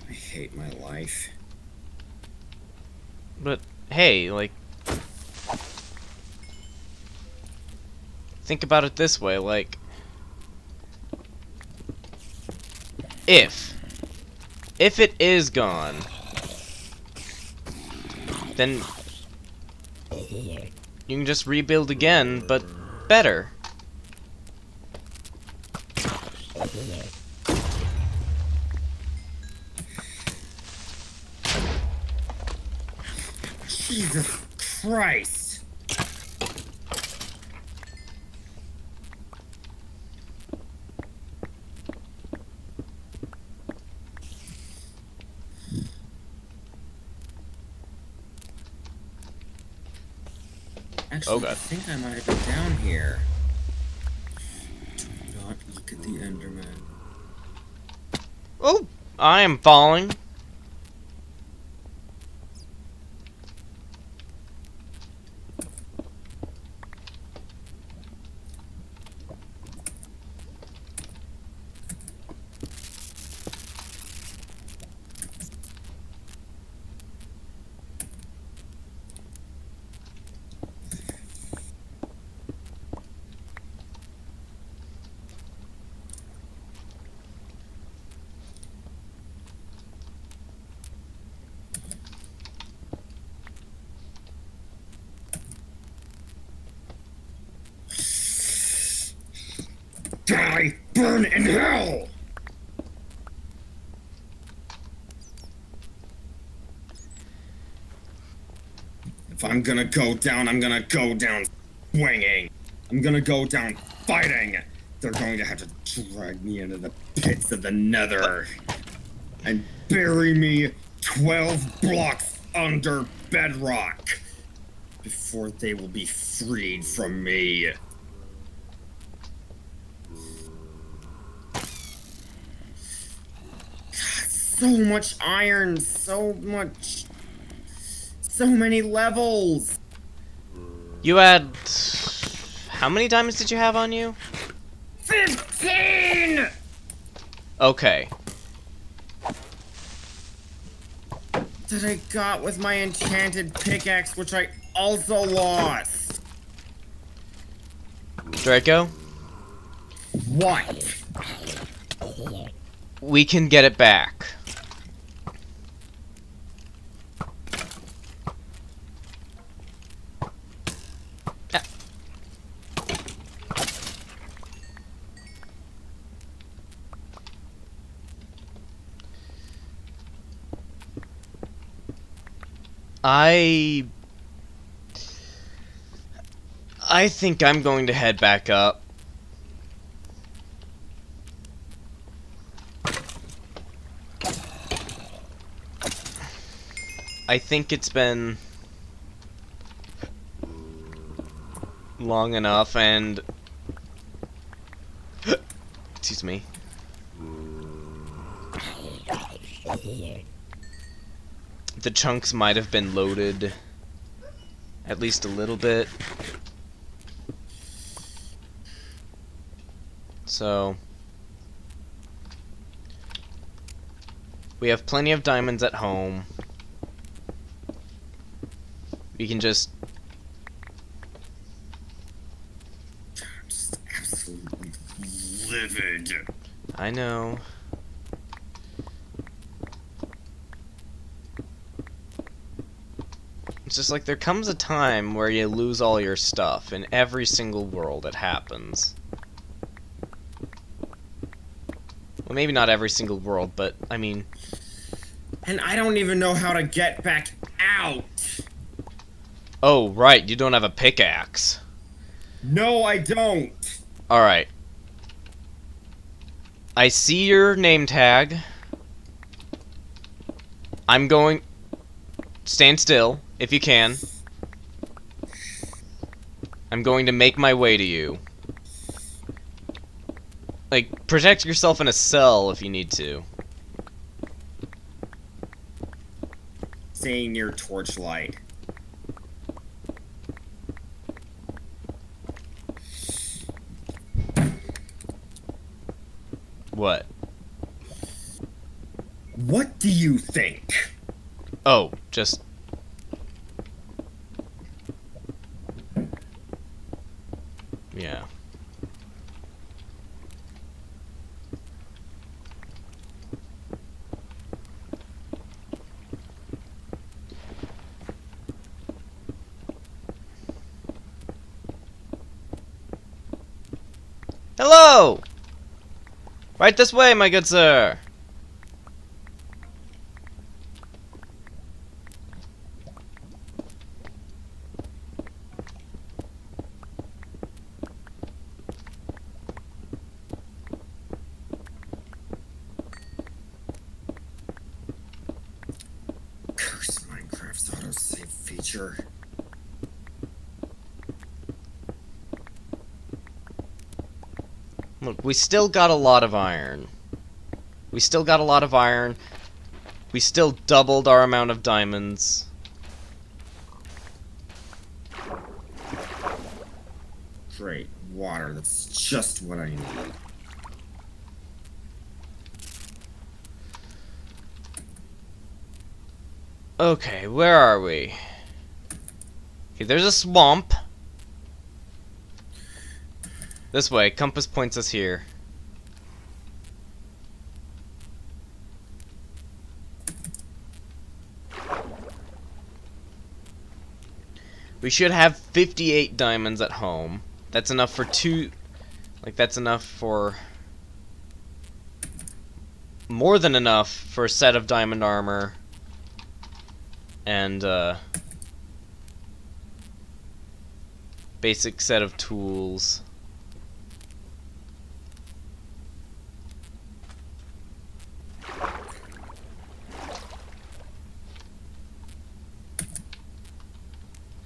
I hate my life. But, hey, like... Think about it this way, like... If it is gone, then you can just rebuild again, but better. Jesus Christ! Actually, Oh, God. I think I might have been down here. Do not look at the Enderman. Oh, I am falling. Die! Burn in hell! If I'm gonna go down, I'm gonna go down swinging. I'm gonna go down fighting. They're going to have to drag me into the pits of the nether and bury me 12 blocks under bedrock before they will be freed from me. So much iron, so many levels. You had... How many diamonds did you have on you? 15! Okay. That I got with my enchanted pickaxe, which I also lost. Draco? What? We can get it back. I think I'm going to head back up. I think it's been long enough, and excuse me. The chunks might have been loaded at least a little bit. So we have plenty of diamonds at home. We can just... I'm just absolutely livid. I know. It's just like there comes a time where you lose all your stuff. In every single world it happens. Well, maybe not every single world, but, I mean... And I don't even know how to get back out. Oh, right, you don't have a pickaxe. No, I don't. Alright. I see your name tag. I'm going... Stand still, if you can. I'm going to make my way to you. Like, protect yourself in a cell if you need to. Staying near torchlight. What? What do you think? Oh, just... Yeah. Hello! Right this way, my good sir. Curse Minecraft's autosave feature. Look, we still got a lot of iron. We still got a lot of iron. We still doubled our amount of diamonds. Great. Water. That's just what I need. Okay, where are we? Okay, there's a swamp. This way, compass points us here. We should have 58 diamonds at home. That's enough for two... Like, that's enough for... More than enough for a set of diamond armor. And, basic set of tools.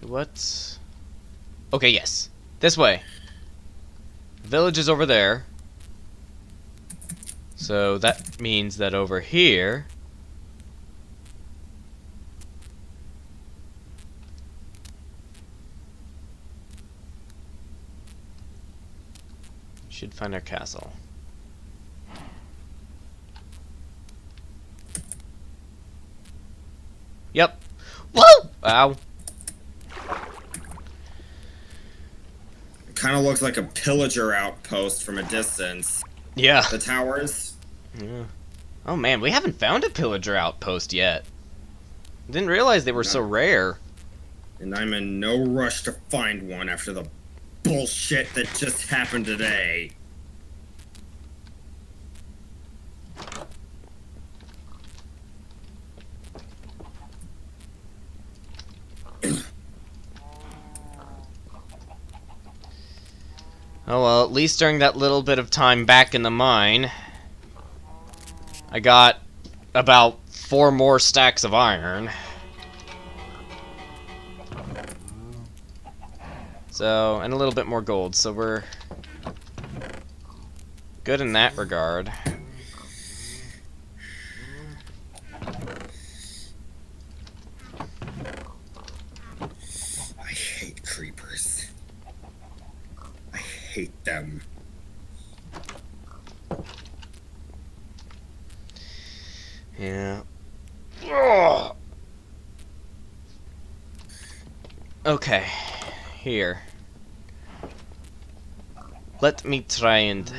What? Okay, yes. This way. The village is over there. So that means that over here... should find our castle. Yep. Whoa! Ow. Kind of looks like a pillager outpost from a distance. Yeah. The towers. Yeah. Oh man, we haven't found a pillager outpost yet. Didn't realize they were so rare. And I'm in no rush to find one after the bullshit that just happened today. Oh well, at least during that little bit of time back in the mine, I got about 4 more stacks of iron. So, and a little bit more gold, so we're good in that regard. I hate creepers. I hate them. Yeah. Ugh. Okay. Here. Let me try and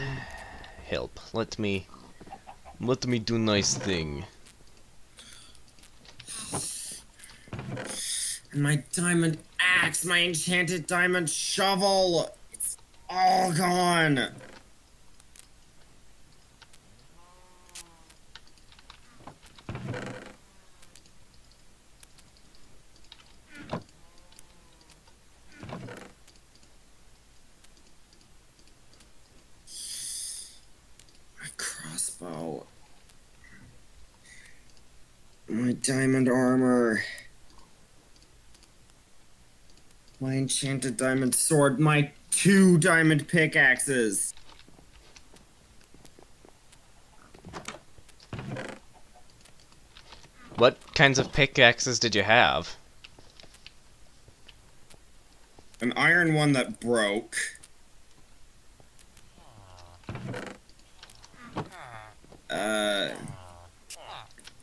help. Let me do nice thing. And my diamond axe, my enchanted diamond shovel, it's all gone. My crossbow. My diamond armor. My enchanted diamond sword. My 2 diamond pickaxes. What kinds of pickaxes did you have? An iron one that broke. A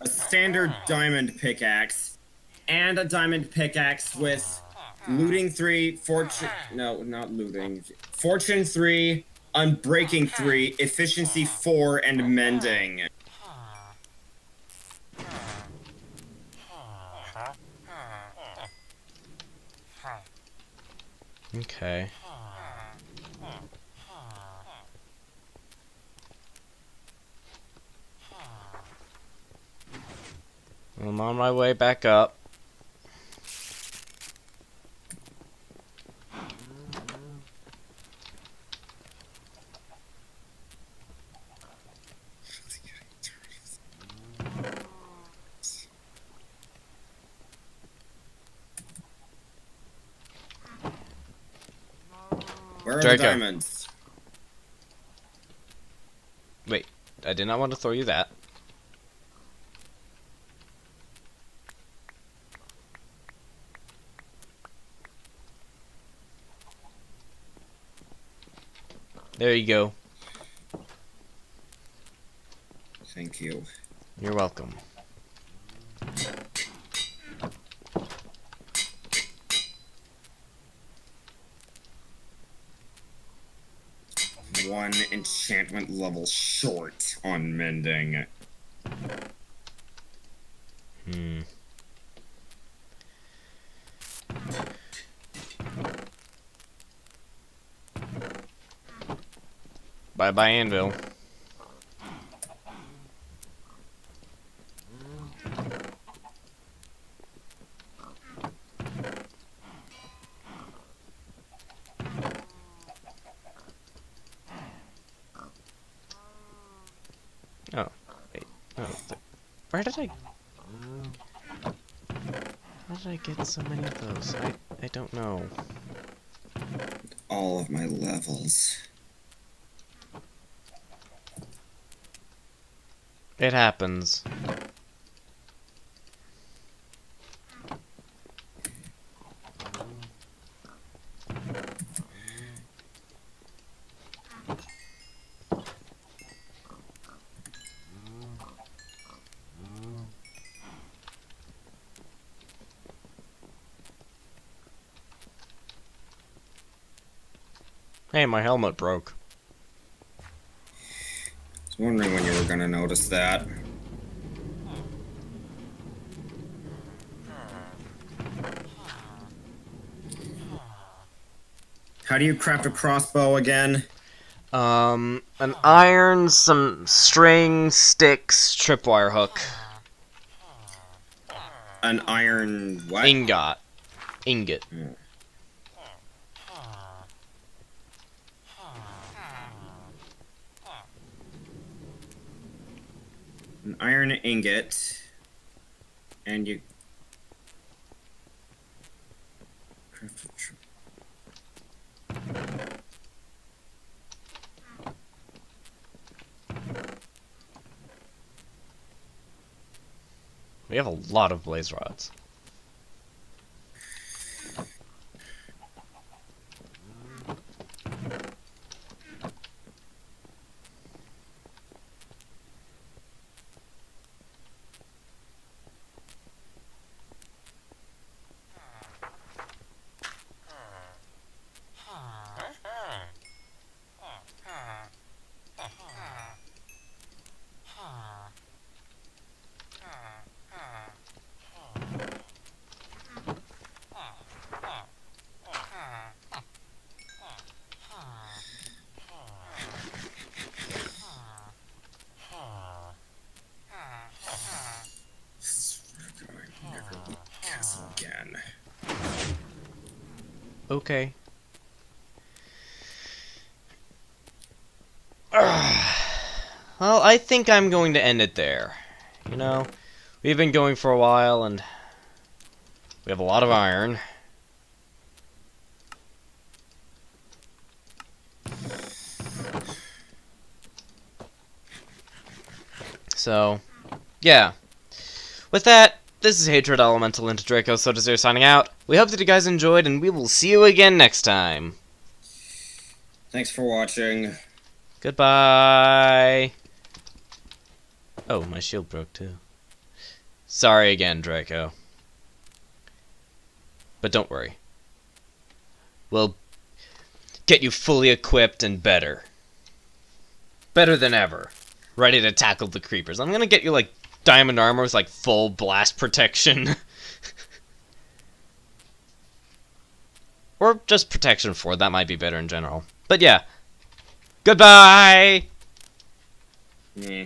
standard diamond pickaxe. And a diamond pickaxe with looting 3, fortune... No, not looting. Fortune 3, unbreaking 3, efficiency 4, and mending. Okay. I'm on my way back up. Where are Draco. the diamonds? Wait, I did not want to throw you that. There you go. Thank you. You're welcome. One enchantment level short on mending. Bye-bye, Anvil. Oh, wait. Oh, where did I... How did I get so many of those? I don't know. All of my levels. It happens. Hey, my helmet broke. I was wondering when you were gonna notice that. How do you craft a crossbow again? An iron, some string, sticks, tripwire hook. An iron what? Ingot. Ingot. Yeah. An iron ingot. And you... We have a lot of blaze rods. Again. Okay. Well, I think I'm going to end it there. You know, we've been going for a while, and we have a lot of iron. So, yeah. With that, this is Hatred Elemental into Draco S.3 signing out. We hope that you guys enjoyed, and we will see you again next time. Thanks for watching. Goodbye. Oh, my shield broke too. Sorry again, Draco. But don't worry. We'll get you fully equipped and better. Better than ever. Ready to tackle the creepers. I'm gonna get you, like, diamond armor with, like, full blast protection. Or just protection 4. That might be better in general. But yeah. Goodbye! Yeah.